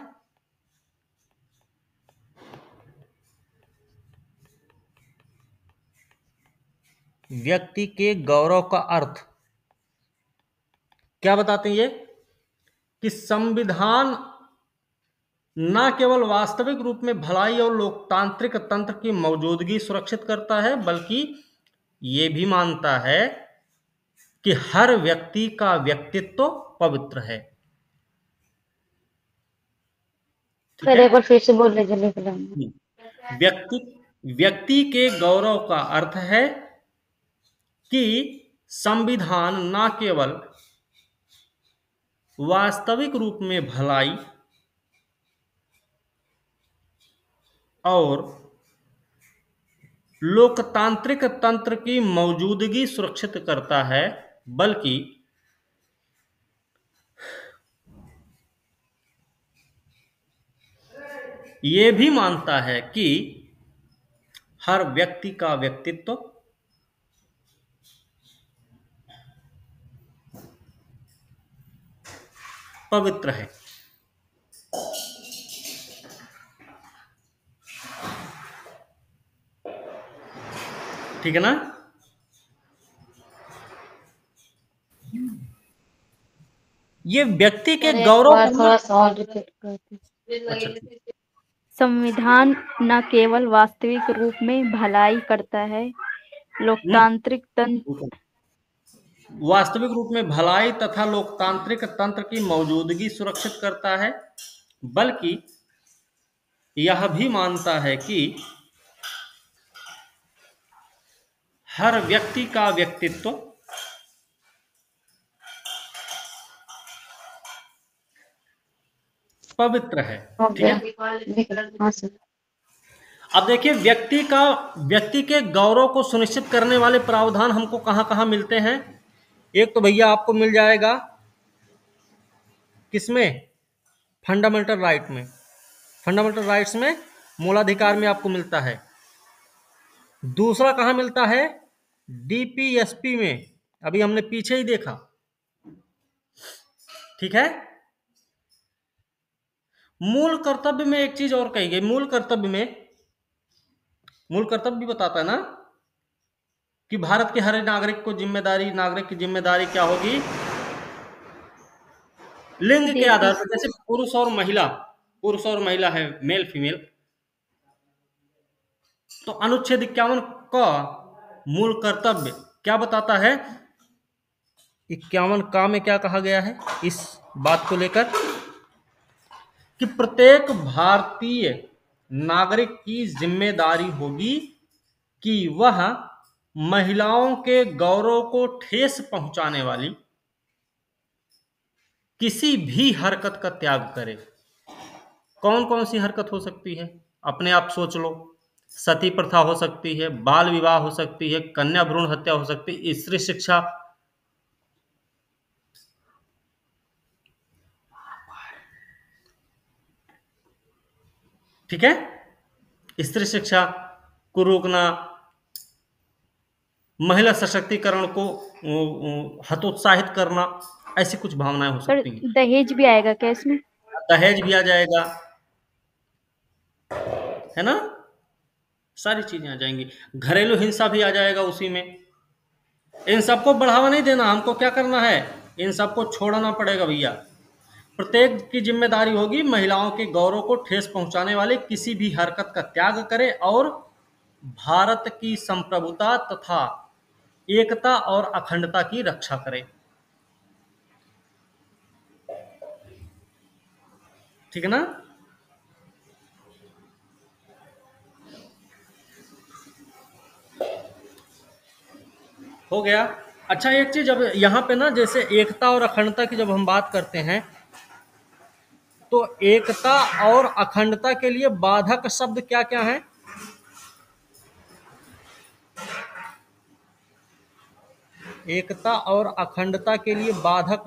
व्यक्ति के गौरव का अर्थ क्या बताते हैं ये? कि संविधान न केवल वास्तविक रूप में भलाई और लोकतांत्रिक तंत्र की मौजूदगी सुरक्षित करता है, बल्कि ये भी मानता है कि हर व्यक्ति का व्यक्तित्व पवित्र है। सर एक बार फिर से बोल लीजिए। व्यक्ति के गौरव का अर्थ है कि संविधान न केवल वास्तविक रूप में भलाई और लोकतांत्रिक तंत्र की मौजूदगी सुरक्षित करता है, बल्कि ये भी मानता है कि हर व्यक्ति का व्यक्तित्व पवित्र है। ठीक है ना? ये व्यक्ति के गौरव, थोड़ा सा रिपीट करते। अच्छा, संविधान न केवल वास्तविक रूप में भलाई करता है, लोकतांत्रिक तंत्र वास्तविक रूप में भलाई तथा लोकतांत्रिक तंत्र की मौजूदगी सुरक्षित करता है, बल्कि यह भी मानता है कि हर व्यक्ति का व्यक्तित्व पवित्र है। ठीक है, हाँ सर। अब देखिए, व्यक्ति के गौरव को सुनिश्चित करने वाले प्रावधान हमको कहां कहां मिलते हैं। एक तो भैया आपको मिल जाएगा किसमें? फंडामेंटल राइट में, फंडामेंटल राइट्स में, मूलाधिकार में आपको मिलता है। दूसरा कहां मिलता है? डीपीएसपी में, अभी हमने पीछे ही देखा। ठीक है, मूल कर्तव्य में एक चीज और कही गई, मूल कर्तव्य भी बताता है ना कि भारत के हर नागरिक की जिम्मेदारी क्या होगी? लिंग के आधार पर, जैसे पुरुष और महिला है, मेल फीमेल, तो अनुच्छेद 51 का मूल कर्तव्य क्या बताता है? 51 का में क्या कहा गया है इस बात को लेकर कि प्रत्येक भारतीय नागरिक की जिम्मेदारी होगी कि वह महिलाओं के गौरव को ठेस पहुंचाने वाली किसी भी हरकत का त्याग करे। कौन कौन सी हरकत हो सकती है अपने आप सोच लो। सती प्रथा हो सकती है, बाल विवाह हो सकती है, कन्या भ्रूण हत्या हो सकती है, स्त्री शिक्षा, ठीक है, स्त्री शिक्षा को रोकना, महिला सशक्तिकरण को हतोत्साहित करना, ऐसी कुछ भावनाएं हो सर सकती हैं। दहेज भी आएगा क्या इसमें? दहेज भी आ जाएगा, है ना, सारी चीजें आ जाएंगी। घरेलू हिंसा भी आ जाएगा उसी में। इन सबको बढ़ावा नहीं देना, हमको क्या करना है, इन सबको छोड़ना पड़ेगा भैया। प्रत्येक की जिम्मेदारी होगी महिलाओं के गौरव को ठेस पहुंचाने वाले किसी भी हरकत का त्याग करे और भारत की संप्रभुता तथा एकता और अखंडता की रक्षा करे। ठीक है ना। हो गया। अच्छा, एक चीज अब यहां पे ना, जैसे एकता और अखंडता की जब हम बात करते हैं तो एकता और अखंडता के लिए बाधक शब्द क्या क्या है? एकता और अखंडता के लिए बाधक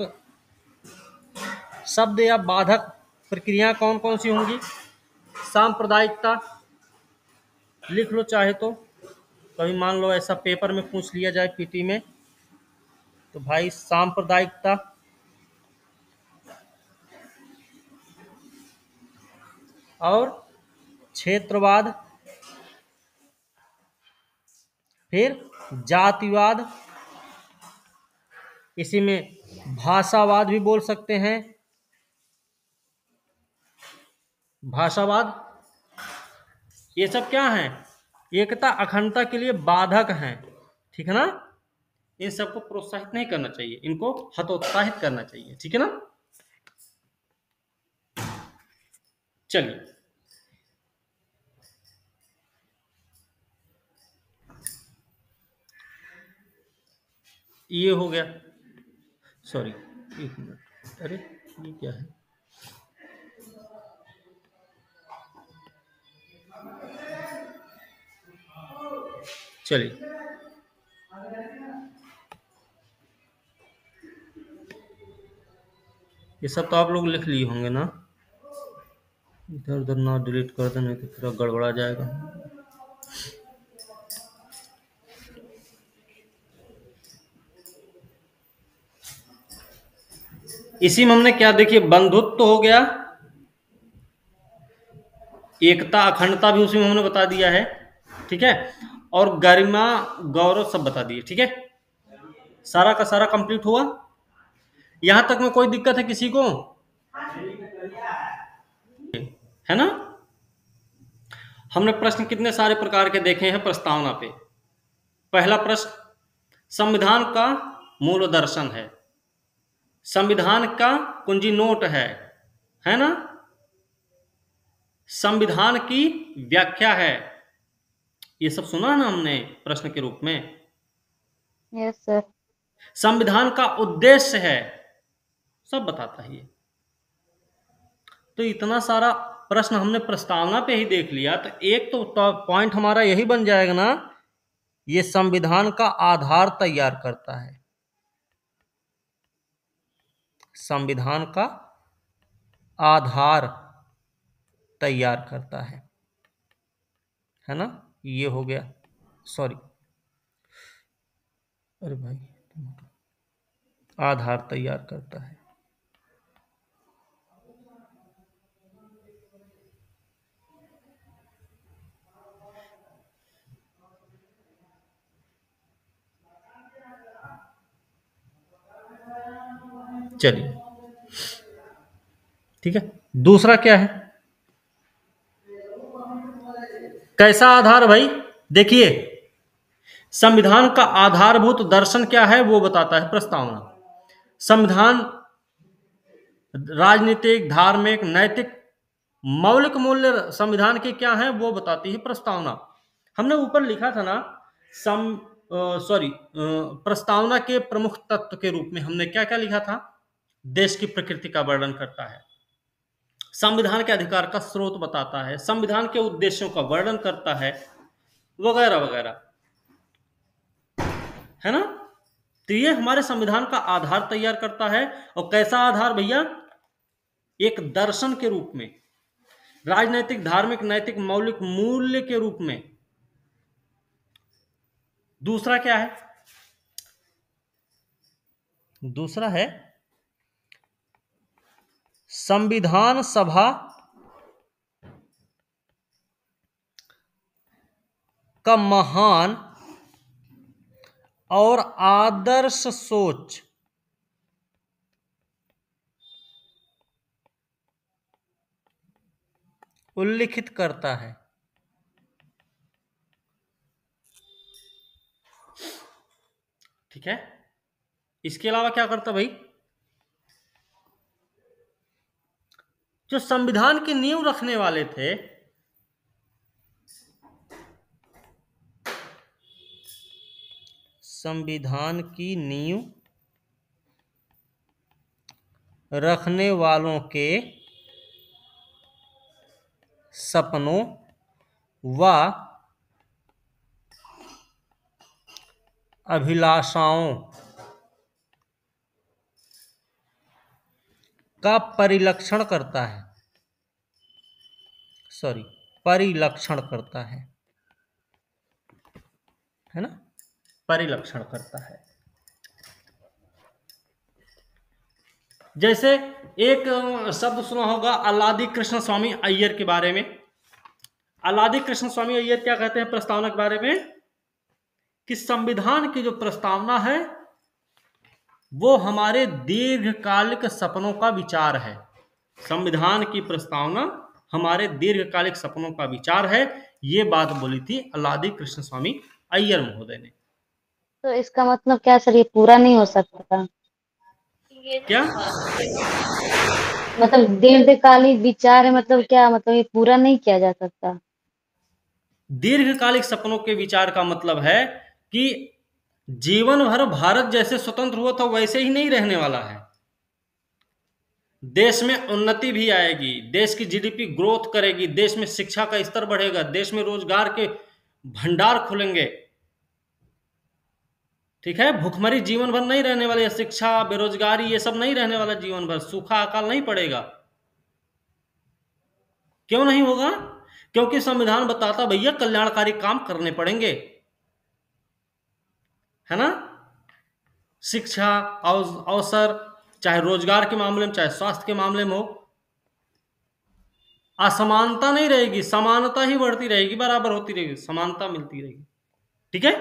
शब्द या बाधक प्रक्रिया कौन कौन सी होंगी? सांप्रदायिकता लिख लो चाहे तो, कभी मान लो ऐसा पेपर में पूछ लिया जाए पीटी में, तो भाई सांप्रदायिकता, और क्षेत्रवाद, फिर जातिवाद, इसी में भाषावाद भी बोल सकते हैं, भाषावाद। ये सब क्या है? एकता अखंडता के लिए बाधक हैं। ठीक है ना। इन सबको प्रोत्साहित नहीं करना चाहिए, इनको हतोत्साहित करना चाहिए। ठीक है ना। चलिए, ये हो गया। सॉरी, एक मिनट, अरे ये क्या है? चलिए, ये सब तो आप लोग लिख लिए होंगे ना। इधर उधर ना डिलीट कर देना, तो पूरा गड़बड़ा जाएगा। इसी में हमने क्या, देखिए, बंधुत्व तो हो गया, एकता अखंडता भी उसी में हमने बता दिया है। ठीक है, और गरिमा गौरव सब बता दिए। ठीक है, सारा का सारा कंप्लीट हुआ। यहां तक में कोई दिक्कत है किसी को? है ना। हमने प्रश्न कितने सारे प्रकार के देखे हैं प्रस्तावना पे। पहला प्रश्न, संविधान का मूल दर्शन है, संविधान का कुंजी नोट है ना, संविधान की व्याख्या है, ये सब सुना ना हमने प्रश्न के रूप में। Yes sir. संविधान का उद्देश्य है, सब बताता है ये। तो इतना सारा प्रश्न हमने प्रस्तावना पे ही देख लिया, तो एक तो पॉइंट हमारा यही बन जाएगा ना, ये संविधान का आधार तैयार करता है, संविधान का आधार तैयार करता है ना। ये हो गया, सॉरी, अरे भाई, आधार तैयार करता है। चलिए, ठीक है। दूसरा क्या है? कैसा आधार भाई? देखिए, संविधान का आधारभूत दर्शन क्या है वो बताता है प्रस्तावना। संविधान राजनीतिक, धार्मिक, नैतिक मौलिक मूल्य संविधान के क्या हैं वो बताती है प्रस्तावना। हमने ऊपर लिखा था ना प्रस्तावना के प्रमुख तत्व के रूप में हमने क्या क्या लिखा था? देश की प्रकृति का वर्णन करता है, संविधान के अधिकार का स्रोत बताता है, संविधान के उद्देश्यों का वर्णन करता है, वगैरह वगैरह, है ना। तो ये हमारे संविधान का आधार तैयार करता है। और कैसा आधार भैया? एक दर्शन के रूप में, राजनैतिक, धार्मिक, नैतिक, मौलिक मूल्य के रूप में। दूसरा क्या है? दूसरा है संविधान सभा का महान और आदर्श सोच उल्लिखित करता है। ठीक है। इसके अलावा क्या करता भाई? जो संविधान की नींव रखने वाले थे, संविधान की नींव रखने वालों के सपनों व अभिलाषाओं का परिलक्षण करता है, परिलक्षण करता है ना, परिलक्षण करता है। जैसे एक शब्द सुना होगा अल्लादी कृष्ण स्वामी अय्यर के बारे में। अल्लादी कृष्ण स्वामी अय्यर क्या कहते हैं प्रस्तावना के बारे में? कि संविधान की जो प्रस्तावना है वो हमारे दीर्घकालिक सपनों का विचार है। संविधान की प्रस्तावना हमारे दीर्घकालिक सपनों का विचार है। ये बात बोली थी अल्लादी कृष्ण स्वामी अय्यर महोदय ने। तो इसका मतलब क्या सर, ये पूरा नहीं हो सकता? क्या मतलब दीर्घकालिक विचार है, मतलब क्या, मतलब ये पूरा नहीं किया जा सकता? दीर्घकालिक सपनों के विचार का मतलब है कि जीवन भर भारत जैसे स्वतंत्र हुआ था वैसे ही नहीं रहने वाला है। देश में उन्नति भी आएगी, देश की जीडीपी ग्रोथ करेगी, देश में शिक्षा का स्तर बढ़ेगा, देश में रोजगार के भंडार खुलेंगे। ठीक है। भूखमरी जीवन भर नहीं रहने वाली, शिक्षा, बेरोजगारी ये सब नहीं रहने वाला जीवन भर, सूखा अकाल नहीं पड़ेगा। क्यों नहीं होगा? क्योंकि संविधान बताता भैया कल्याणकारी काम करने पड़ेंगे, है ना। शिक्षा, अवसर, चाहे रोजगार के मामले में, चाहे स्वास्थ्य के मामले में हो, असमानता नहीं रहेगी, समानता ही बढ़ती रहेगी, बराबर होती रहेगी, समानता मिलती रहेगी। ठीक है,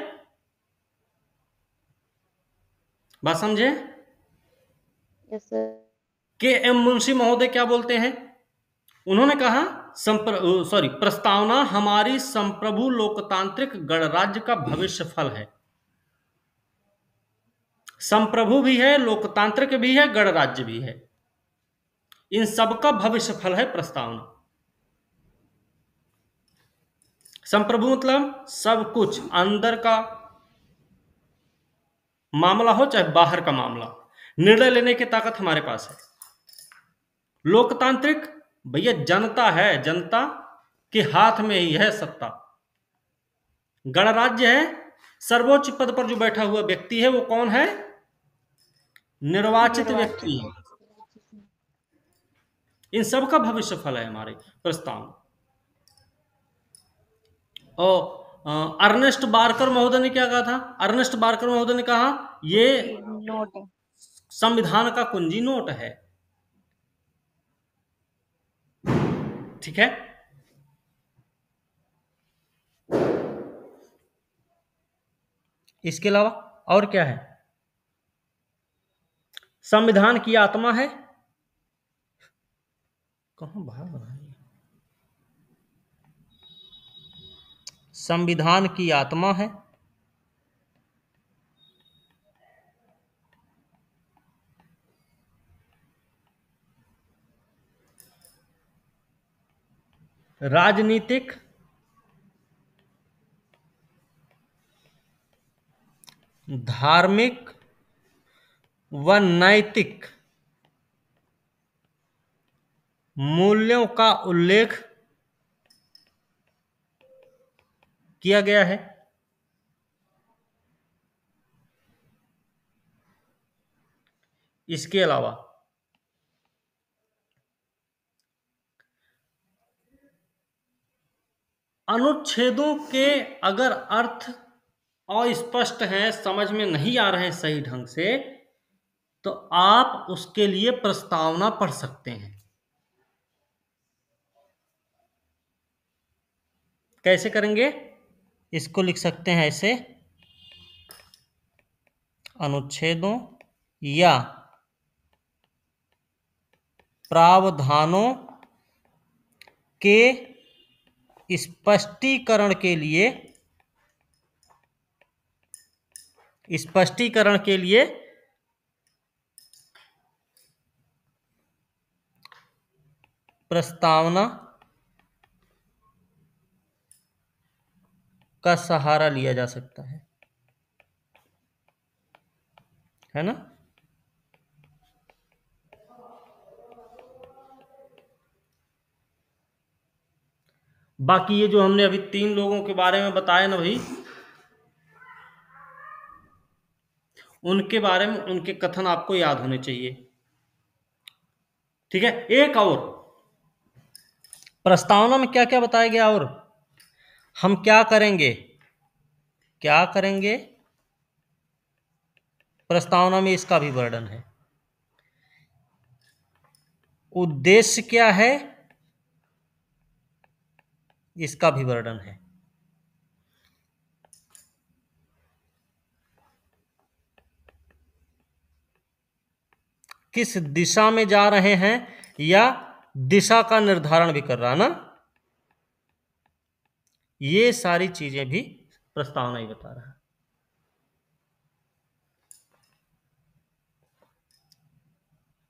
बात समझे? Yes sir. के एम मुंशी महोदय क्या बोलते हैं? उन्होंने कहा प्रस्तावना हमारी संप्रभु लोकतांत्रिक गणराज्य का भविष्य फल है। संप्रभु भी है, लोकतांत्रिक भी है, गणराज्य भी है, इन सबका भविष्य फल है प्रस्तावना। संप्रभु मतलब सब कुछ, अंदर का मामला हो चाहे बाहर का मामला, निर्णय लेने की ताकत हमारे पास है। लोकतांत्रिक भैया जनता है, जनता के हाथ में ही है सत्ता। गणराज्य है, सर्वोच्च पद पर जो बैठा हुआ व्यक्ति है वो कौन है? निर्वाचित व्यक्ति है। इन सब का भविष्य फल है हमारे प्रस्तावना। और अर्नेस्ट बार्कर महोदय ने क्या कहा था? अर्नेस्ट बार्कर महोदय ने कहा ये नोट है। संविधान का कुंजी नोट है। ठीक है। इसके अलावा और क्या है? संविधान की आत्मा है। कहां बाहर बना है? संविधान की आत्मा है, राजनीतिक धार्मिक व नैतिक मूल्यों का उल्लेख किया गया है। इसके अलावा अनुच्छेदों के अगर अर्थ अस्पष्ट हैं, समझ में नहीं आ रहे हैं सही ढंग से, तो आप उसके लिए प्रस्तावना पढ़ सकते हैं। कैसे करेंगे? इसको लिख सकते हैं ऐसे, अनुच्छेदों या प्रावधानों के स्पष्टीकरण के लिए प्रस्तावना का सहारा लिया जा सकता है ना? बाकी ये जो हमने अभी 3 लोगों के बारे में बताया ना भाई, उनके बारे में उनके कथन आपको याद होने चाहिए। ठीक है, एक और प्रस्तावना में क्या क्या बताया गया और हम क्या करेंगे प्रस्तावना में, इसका भी वर्णन है। उद्देश्य क्या है, इसका भी वर्णन है। किस दिशा में जा रहे हैं या दिशा का निर्धारण भी कर रहा ना, ये सारी चीजें भी प्रस्तावना ही बता रहा है।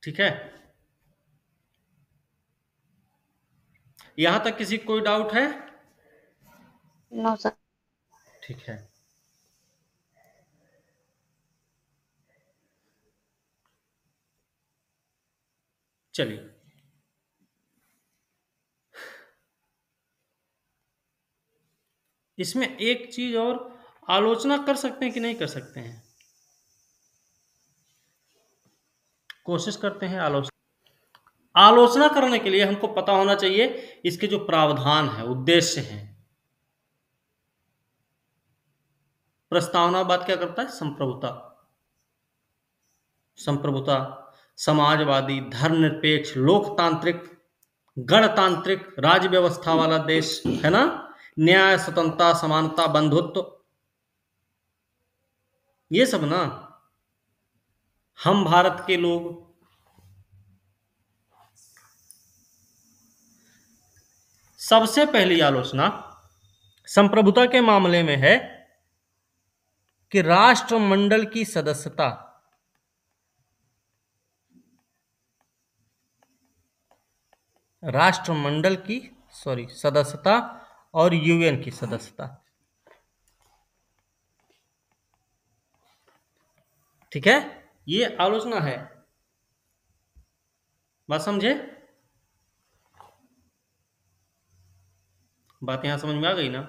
ठीक है, यहां तक किसी कोई डाउट है? No sir. ठीक है, चलिए इसमें एक चीज और, आलोचना कर सकते हैं कि नहीं कर सकते हैं? कोशिश करते हैं आलोचना करने के लिए हमको पता होना चाहिए इसके जो प्रावधान है, उद्देश्य हैं। प्रस्तावना बात क्या करता है? संप्रभुता, समाजवादी, धर्मनिरपेक्ष, लोकतांत्रिक, गणतांत्रिक, राज्य व्यवस्था वाला देश, है ना, न्याय, स्वतंत्रता, समानता, बंधुत्व, ये सब ना, हम भारत के लोग, सबसे पहली आलोचना संप्रभुता के मामले में है कि राष्ट्रमंडल की सदस्यता और यूएन की सदस्यता। ठीक है, ये आलोचना है। बात समझे? बात यहां समझ में आ गई ना?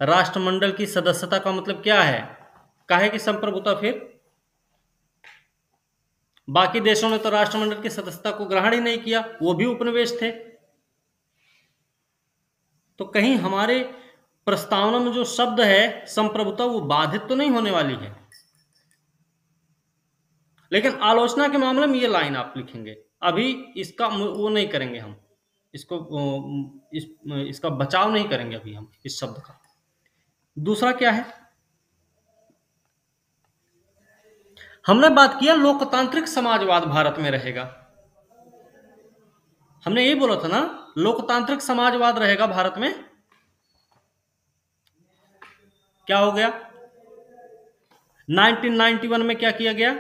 राष्ट्रमंडल की सदस्यता का मतलब क्या है? काहे की संप्रभुता? फिर बाकी देशों ने तो राष्ट्रमंडल की सदस्यता को ग्रहण ही नहीं किया, वो भी उपनिवेश थे। तो कहीं हमारे प्रस्तावना में जो शब्द है संप्रभुता, वो बाधित तो नहीं होने वाली है। लेकिन आलोचना के मामले में ये लाइन आप लिखेंगे, अभी इसका वो नहीं करेंगे हम, इसका बचाव नहीं करेंगे अभी हम इस शब्द का। दूसरा क्या है, हमने बात किया लोकतांत्रिक समाजवाद भारत में रहेगा। हमने ये बोला था ना, लोकतांत्रिक समाजवाद रहेगा भारत में। क्या हो गया? 1991 में क्या किया गया?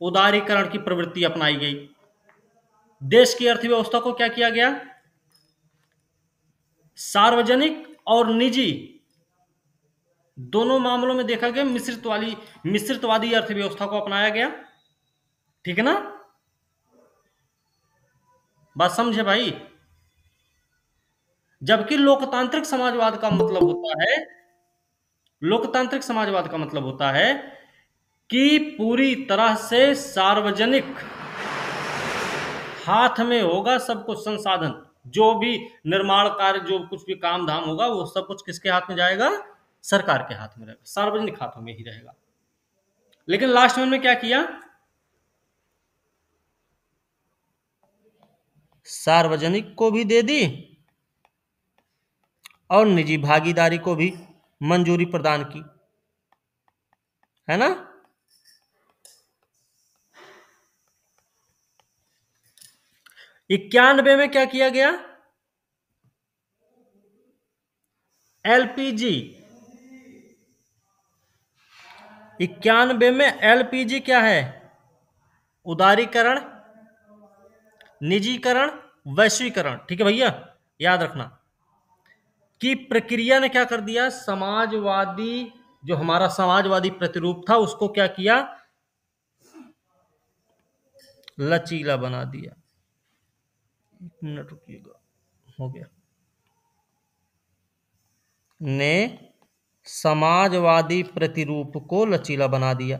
उदारीकरण की प्रवृत्ति अपनाई गई। देश की अर्थव्यवस्था को क्या किया गया? सार्वजनिक और निजी दोनों मामलों में देखा गया मिश्रितवादी अर्थव्यवस्था को अपनाया गया। ठीक है ना, बात समझे भाई। जबकि लोकतांत्रिक समाजवाद का मतलब होता है कि पूरी तरह से सार्वजनिक हाथ में होगा सब कुछ संसाधन, जो भी निर्माण कार्य, जो कुछ भी काम धाम होगा, वो सब कुछ किसके हाथ में जाएगा? सरकार के हाथ में रहेगा, सार्वजनिक हाथों में ही रहेगा। लेकिन लास्ट में क्या किया? सार्वजनिक को भी दे दी और निजी भागीदारी को भी मंजूरी प्रदान की, है ना। 91 में क्या किया गया? एलपीजी। 91 में एलपीजी क्या है? उदारीकरण, निजीकरण, वैश्वीकरण। ठीक है भैया, याद रखना कि प्रक्रिया ने क्या कर दिया? समाजवादी, जो हमारा समाजवादी प्रतिरूप था, उसको क्या किया? लचीला बना दिया। 1 मिनट रुकिएगा, हो गया। ने समाजवादी प्रतिरूप को लचीला बना दिया।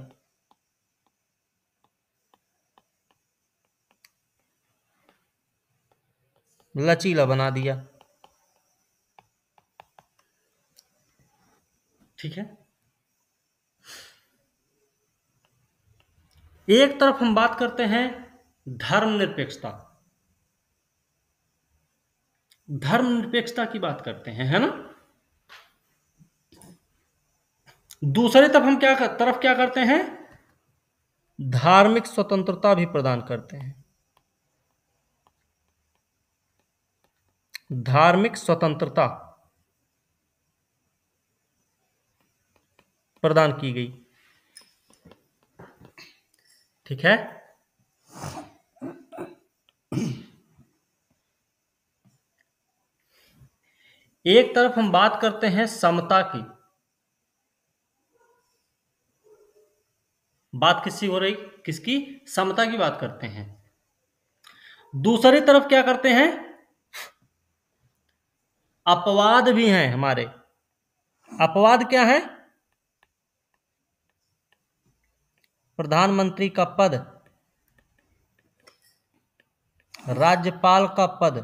लचीला बना दिया। ठीक है। एक तरफ हम बात करते हैं धर्मनिरपेक्षता, धर्मनिरपेक्षता की बात करते हैं, है ना। दूसरी तरफ हम क्या करते हैं? धार्मिक स्वतंत्रता भी प्रदान करते हैं। धार्मिक स्वतंत्रता प्रदान की गई। ठीक है। एक तरफ हम बात करते हैं समता की, बात किसकी हो रही? किसकी? समता की बात करते हैं। दूसरी तरफ क्या करते हैं? अपवाद भी हैं हमारे। अपवाद क्या है? प्रधानमंत्री का पद, राज्यपाल का पद,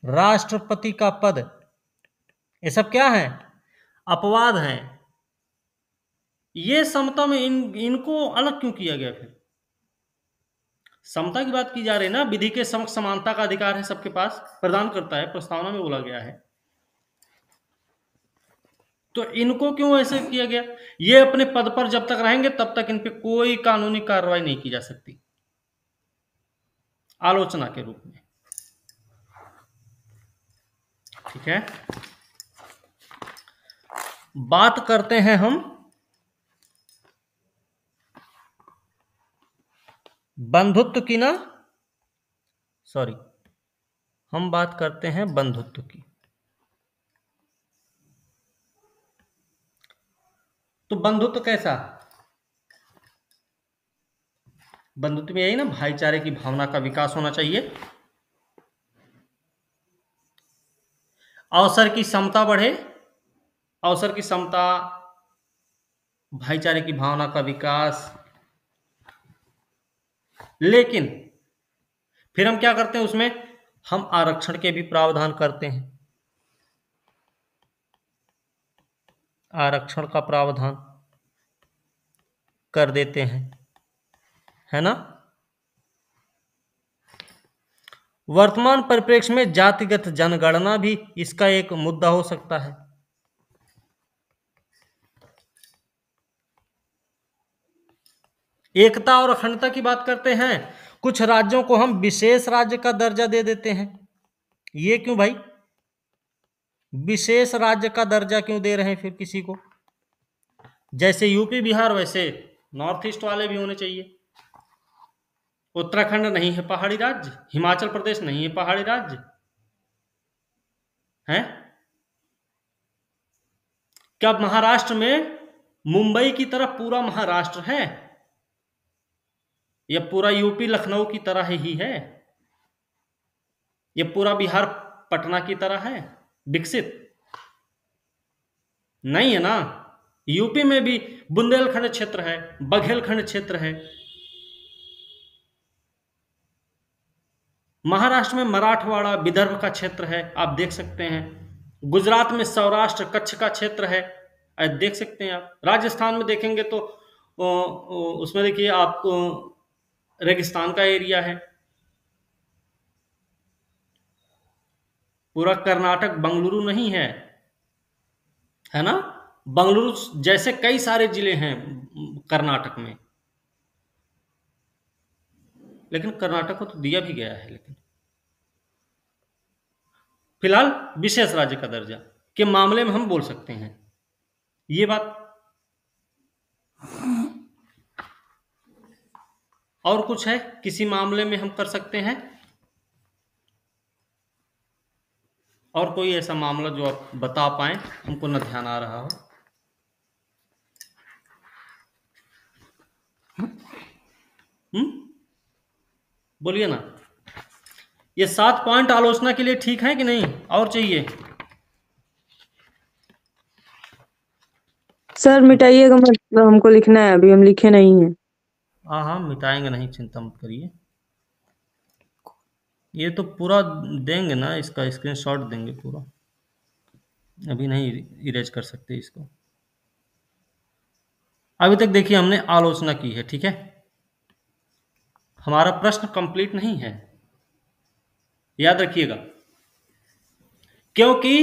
राष्ट्रपति का पद, ये सब क्या है? अपवाद हैं। ये समता में इनको अलग क्यों किया गया? फिर समता की बात की जा रही है ना, विधि के समक्ष समानता का अधिकार है सबके पास, प्रदान करता है, प्रस्तावना में बोला गया है। तो इनको क्यों ऐसे किया गया? ये अपने पद पर जब तक रहेंगे तब तक इन पे कोई कानूनी कार्रवाई नहीं की जा सकती, आलोचना के रूप में। ठीक है। बात करते हैं हम बंधुत्व की ना, सॉरी, हम बात करते हैं बंधुत्व की। तो बंधुत्व कैसा? बंधुत्व में यही ना, भाईचारे की भावना का विकास होना चाहिए, अवसर की समता बढ़े, अवसर की समता, भाईचारे की भावना का विकास। लेकिन फिर हम क्या करते हैं उसमें? हम आरक्षण के भी प्रावधान करते हैं, आरक्षण का प्रावधान कर देते हैं, है ना। वर्तमान परिप्रेक्ष्य में जातिगत जनगणना भी इसका एक मुद्दा हो सकता है। एकता और अखंडता की बात करते हैं। कुछ राज्यों को हम विशेष राज्य का दर्जा दे देते हैं। ये क्यों भाई? विशेष राज्य का दर्जा क्यों दे रहे हैं फिर किसी को? जैसे यूपी बिहार, वैसे नॉर्थ ईस्ट वाले भी होने चाहिए। उत्तराखंड नहीं है पहाड़ी राज्य, हिमाचल प्रदेश नहीं है पहाड़ी राज्य, हैं? क्या महाराष्ट्र में मुंबई की तरह पूरा महाराष्ट्र है, या पूरा यूपी लखनऊ की तरह ही है, या पूरा बिहार पटना की तरह है विकसित? नहीं है ना। यूपी में भी बुंदेलखंड क्षेत्र है, बघेलखंड क्षेत्र है। महाराष्ट्र में मराठवाड़ा विदर्भ का क्षेत्र है, आप देख सकते हैं। गुजरात में सौराष्ट्र कच्छ का क्षेत्र है, देख सकते हैं आप। राजस्थान में देखेंगे तो उसमें देखिए आप रेगिस्तान का एरिया है। पूरा कर्नाटक बंगलुरु नहीं है, है ना। बंगलुरु जैसे कई सारे जिले हैं कर्नाटक में, लेकिन कर्नाटक को तो दिया भी गया है। लेकिन फिलहाल विशेष राज्य का दर्जा के मामले में हम बोल सकते हैं ये बात। और कुछ है किसी मामले में हम कर सकते हैं? और कोई ऐसा मामला जो आप बता पाए, हमको न ध्यान आ रहा हो? बोलिए ना। ये 7 पॉइंट आलोचना के लिए ठीक है कि नहीं, और चाहिए? सर मिटाइएगा मत, हमको लिखना है, अभी हम लिखे नहीं है। हाँ हाँ मिटाएंगे, नहीं चिंता मत करिए। ये तो पूरा देंगे ना, इसका स्क्रीनशॉट देंगे पूरा, अभी नहीं इरेज कर सकते इसको। अभी तक देखिए हमने आलोचना की है, ठीक है। हमारा प्रश्न कंप्लीट नहीं है, याद रखिएगा, क्योंकि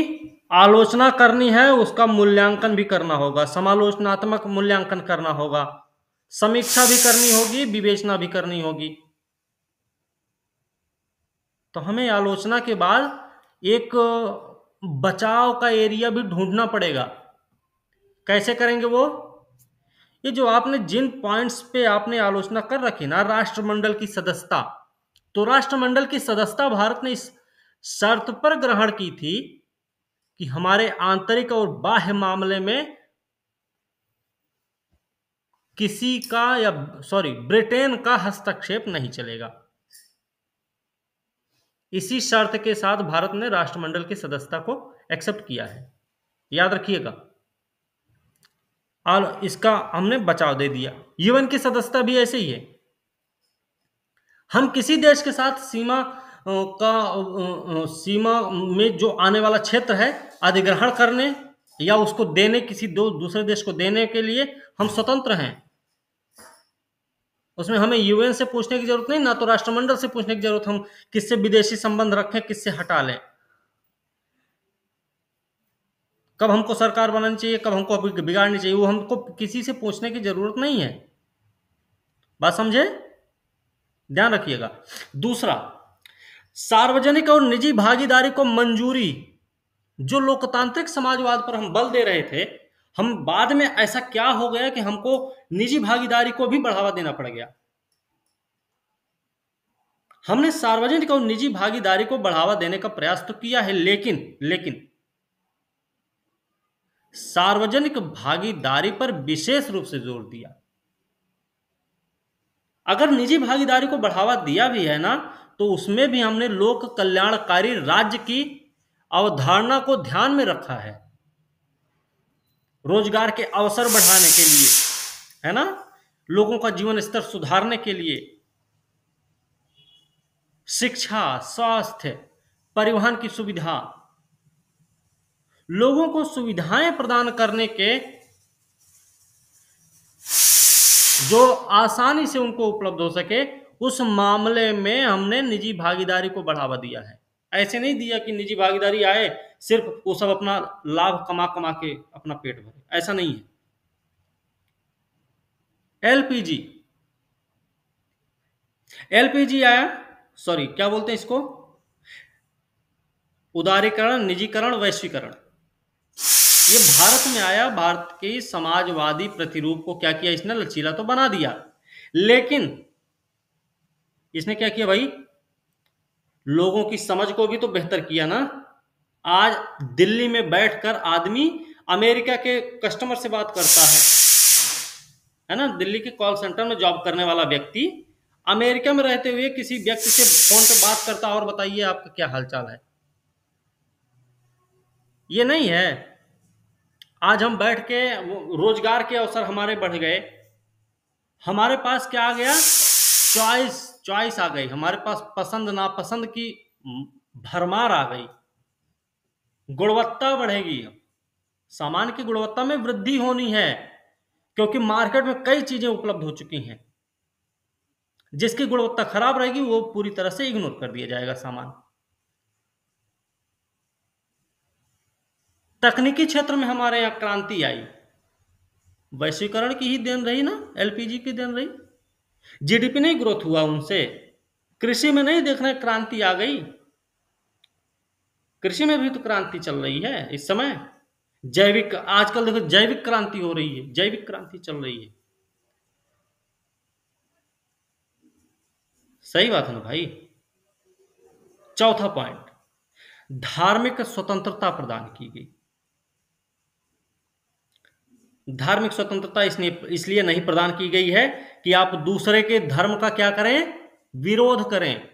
आलोचना करनी है, उसका मूल्यांकन भी करना होगा, समालोचनात्मक मूल्यांकन करना होगा, समीक्षा भी करनी होगी, विवेचना भी करनी होगी। तो हमें आलोचना के बाद एक बचाव का एरिया भी ढूंढना पड़ेगा। कैसे करेंगे वो? ये जो आपने जिन पॉइंट्स पे आपने आलोचना कर रखी ना, राष्ट्रमंडल की सदस्यता, तो राष्ट्रमंडल की सदस्यता भारत ने इस शर्त पर ग्रहण की थी कि हमारे आंतरिक और बाह्य मामले में किसी का ब्रिटेन का हस्तक्षेप नहीं चलेगा। इसी शर्त के साथ भारत ने राष्ट्रमंडल की सदस्यता को एक्सेप्ट किया है, याद रखिएगा। और इसका हमने बचाव दे दिया। यूएन की सदस्यता भी ऐसे ही है। हम किसी देश के साथ सीमा में जो आने वाला क्षेत्र है अधिग्रहण करने या उसको देने, किसी दूसरे देश को देने के लिए हम स्वतंत्र हैं। उसमें हमें यूएन से पूछने की जरूरत नहीं, ना तो राष्ट्रमंडल से पूछने की जरूरत, हम किससे विदेशी संबंध रखें, किससे हटा लें, कब हमको सरकार बनानी चाहिए, कब हमको बिगाड़नी चाहिए, वो हमको किसी से पूछने की जरूरत नहीं है। बात समझे, ध्यान रखिएगा। दूसरा, सार्वजनिक और निजी भागीदारी को मंजूरी, जो लोकतांत्रिक समाजवाद पर हम बल दे रहे थे, हम बाद में ऐसा क्या हो गया कि हमको निजी भागीदारी को भी बढ़ावा देना पड़ गया। हमने सार्वजनिक और निजी भागीदारी को बढ़ावा देने का प्रयास तो किया है, लेकिन सार्वजनिक भागीदारी पर विशेष रूप से जोर दिया। अगर निजी भागीदारी को बढ़ावा दिया भी है ना, तो उसमें भी हमने लोक कल्याणकारी राज्य की अवधारणा को ध्यान में रखा है, रोजगार के अवसर बढ़ाने के लिए, है ना, लोगों का जीवन स्तर सुधारने के लिए, शिक्षा, स्वास्थ्य, परिवहन की सुविधा, लोगों को सुविधाएं प्रदान करने के जो आसानी से उनको उपलब्ध हो सके, उस मामले में हमने निजी भागीदारी को बढ़ावा दिया है। ऐसे नहीं दिया कि निजी भागीदारी आए, सिर्फ वो सब अपना लाभ कमा के अपना पेट भरे, ऐसा नहीं है। एलपीजी आया, क्या बोलते हैं इसको, उदारीकरण, निजीकरण, वैश्वीकरण, ये भारत में आया। भारत के समाजवादी प्रतिरूप को क्या किया इसने, लचीला तो बना दिया, लेकिन इसने क्या किया भाई, लोगों की समझ को भी तो बेहतर किया ना। आज दिल्ली में बैठकर आदमी अमेरिका के कस्टमर से बात करता है ना। दिल्ली के कॉल सेंटर में जॉब करने वाला व्यक्ति अमेरिका में रहते हुए किसी व्यक्ति से फोन पे बात करता है, और बताइए आपका क्या हालचाल है। ये नहीं है। आज हम बैठ के रोजगार के अवसर हमारे बढ़ गए, हमारे पास क्या आ गया, चॉइस आ गई, हमारे पास पसंद नापसंद की भरमार आ गई, गुणवत्ता बढ़ेगी, सामान की गुणवत्ता में वृद्धि होनी है, क्योंकि मार्केट में कई चीजें उपलब्ध हो चुकी हैं। जिसकी गुणवत्ता खराब रहेगी वो पूरी तरह से इग्नोर कर दिया जाएगा सामान। तकनीकी क्षेत्र में हमारे यहां क्रांति आई, वैश्वीकरण की ही देन रही ना, एलपीजी की देन रही। जीडीपी नहीं ग्रोथ हुआ उनसे। कृषि में नहीं देखना क्रांति आ गई, कृषि में भी तो क्रांति चल रही है इस समय। जैविक, आजकल देखो जैविक क्रांति हो रही है, जैविक क्रांति चल रही है। सही बात है ना भाई। चौथा पॉइंट, धार्मिक स्वतंत्रता प्रदान की गई। धार्मिक स्वतंत्रता इसलिए नहीं प्रदान की गई है कि आप दूसरे के धर्म का क्या करें, विरोध करें,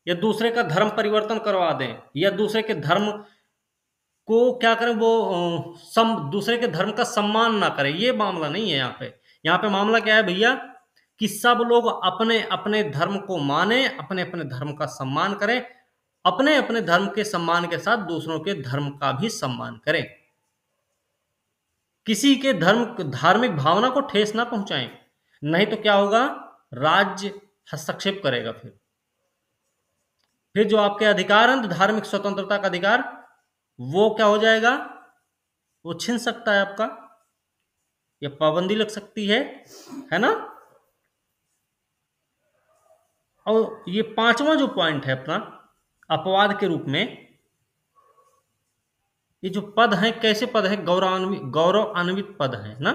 या दूसरे का धर्म परिवर्तन करवा दें, या दूसरे के धर्म को क्या करें, वो दूसरे के धर्म का सम्मान ना करें। ये मामला नहीं है यहाँ पे। यहाँ पे मामला क्या है भैया, कि सब लोग अपने अपने धर्म को माने, अपने अपने धर्म का सम्मान करें, अपने अपने धर्म के सम्मान के साथ दूसरों के धर्म का भी सम्मान करें। किसी के धार्मिक भावना को ठेस ना पहुंचाएं, नहीं तो क्या होगा, राज्य हस्तक्षेप करेगा। फिर जो आपके अधिकार हैं, धार्मिक स्वतंत्रता का अधिकार, वो क्या हो जाएगा, वो छिन सकता है आपका, या पाबंदी लग सकती है ना। और ये पांचवा जो पॉइंट है अपना अपवाद के रूप में, ये जो पद हैं, कैसे पद है, गौरवान्वित पद है ना।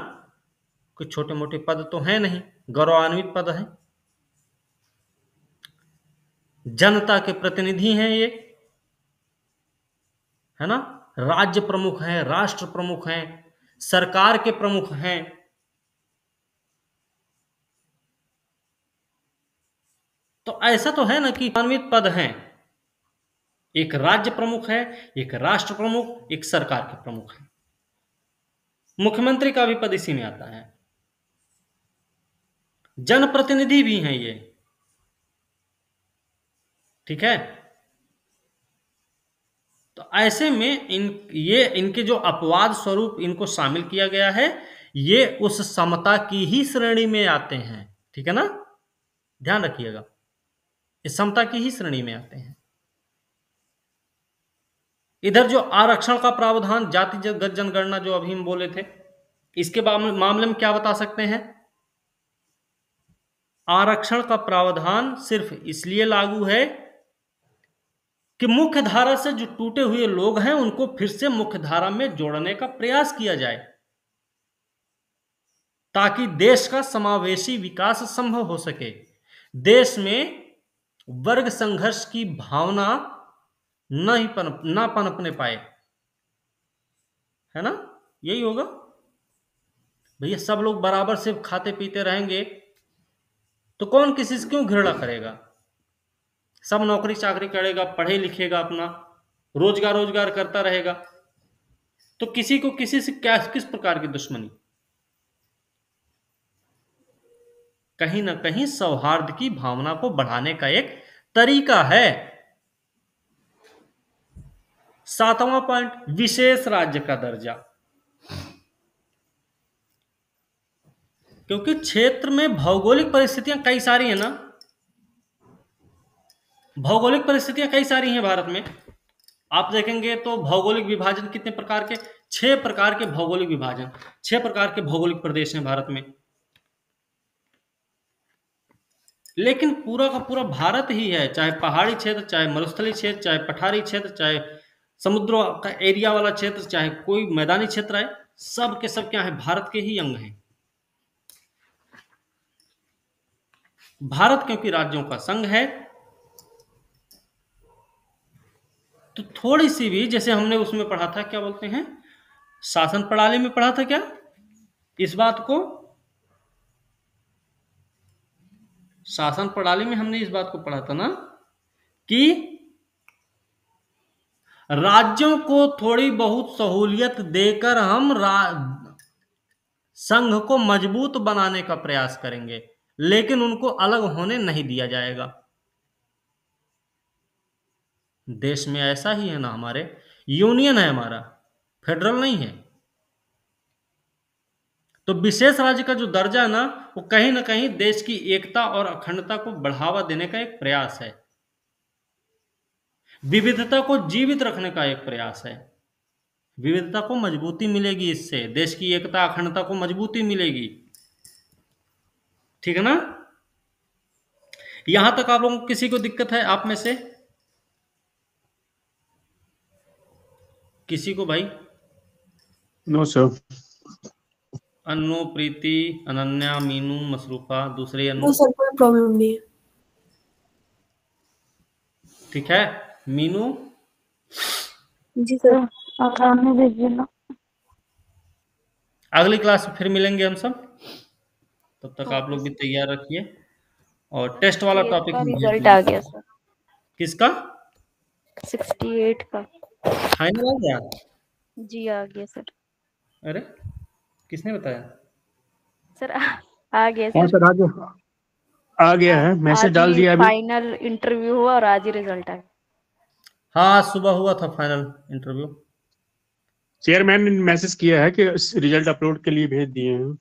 कोई छोटे मोटे पद तो हैं नहीं, गौरवान्वित पद है, जनता के प्रतिनिधि हैं ये, है ना। राज्य प्रमुख हैं, राष्ट्र प्रमुख हैं, सरकार के प्रमुख हैं। तो ऐसा तो है ना कि गौरवान्वित पद हैं, एक राज्य प्रमुख है, एक राष्ट्र प्रमुख, एक सरकार के प्रमुख है। मुख्यमंत्री का भी पद इसी में आता है। जनप्रतिनिधि भी हैं ये, ठीक है। तो ऐसे में इनके जो अपवाद स्वरूप इनको शामिल किया गया है, ये उस समता की ही श्रेणी में आते हैं, ठीक है ना, ध्यान रखिएगा, इस समता की ही श्रेणी में आते हैं। इधर जो आरक्षण का प्रावधान, जातिगत जनगणना जो अभी हम बोले थे, इसके मामले में क्या बता सकते हैं, आरक्षण का प्रावधान सिर्फ इसलिए लागू है कि मुख्य धारा से जो टूटे हुए लोग हैं उनको फिर से मुख्य धारा में जोड़ने का प्रयास किया जाए, ताकि देश का समावेशी विकास संभव हो सके, देश में वर्ग संघर्ष की भावना ना पनपने पाए, है ना। यही होगा भैया। सब लोग बराबर से खाते पीते रहेंगे तो कौन किसी से क्यों घृणा करेगा। सब नौकरी चाकरी करेगा, पढ़े लिखेगा, अपना रोजगार करता रहेगा, तो किसी को किसी से किस प्रकार की दुश्मनी। कहीं ना कहीं सौहार्द की भावना को बढ़ाने का एक तरीका है। सातवां पॉइंट, विशेष राज्य का दर्जा। क्योंकि क्षेत्र में भौगोलिक परिस्थितियां कई सारी है ना, भौगोलिक परिस्थितियां कई सारी हैं भारत में। आप देखेंगे तो भौगोलिक विभाजन कितने प्रकार के, 6 प्रकार के भौगोलिक विभाजन, 6 प्रकार के भौगोलिक प्रदेश हैं भारत में। लेकिन पूरा का पूरा भारत ही है, चाहे पहाड़ी क्षेत्र, चाहे मरुस्थलीय क्षेत्र, चाहे पठारी क्षेत्र, चाहे समुद्र का एरिया वाला क्षेत्र, चाहे कोई मैदानी क्षेत्र है, सब के सब क्या है, भारत के ही अंग हैं। भारत क्योंकि राज्यों का संघ है, तो थोड़ी सी भी, जैसे हमने उसमें पढ़ा था, क्या बोलते हैं, शासन प्रणाली में पढ़ा था क्या इस बात को, शासन प्रणाली में हमने इस बात को पढ़ा था ना कि राज्यों को थोड़ी बहुत सहूलियत देकर हम संघ को मजबूत बनाने का प्रयास करेंगे, लेकिन उनको अलग होने नहीं दिया जाएगा। देश में ऐसा ही है ना, हमारे यूनियन है हमारा, फेडरल नहीं है। तो विशेष राज्य का जो दर्जा है ना, वो कहीं ना कहीं देश की एकता और अखंडता को बढ़ावा देने का एक प्रयास है, विविधता को जीवित रखने का एक प्रयास है। विविधता को मजबूती मिलेगी, इससे देश की एकता अखंडता को मजबूती मिलेगी। ठीक है ना? यहां तक आप लोगों को किसी को दिक्कत है आप में से? किसी को भाई? No sir. अन्नू, प्रीति, अनन्या, मीनू, मसरूफा, दूसरे अन्नू? नो सर, कोई प्रॉब्लम नहीं है। ठीक है मीनू? जी सर। आने दीजिए ना। अगली क्लास में फिर मिलेंगे हम सब, तब तक आप लोग भी तैयार रखिए। और टेस्ट वाला टॉपिक रिजल्ट आ गया सर, किसका? 68 का। फाइनल आ गया? जी आ गया सर। अरे किसने बताया? सर आ गया हाँ सर, सर, आ गया है, मैसेज डाल दिया अभी। फाइनल इंटरव्यू हुआ और आज ही रिजल्ट आ गया। हाँ सुबह हुआ था फाइनल इंटरव्यू। चेयरमैन ने मैसेज किया है कि रिजल्ट अपलोड के लिए भेज दिए हैं।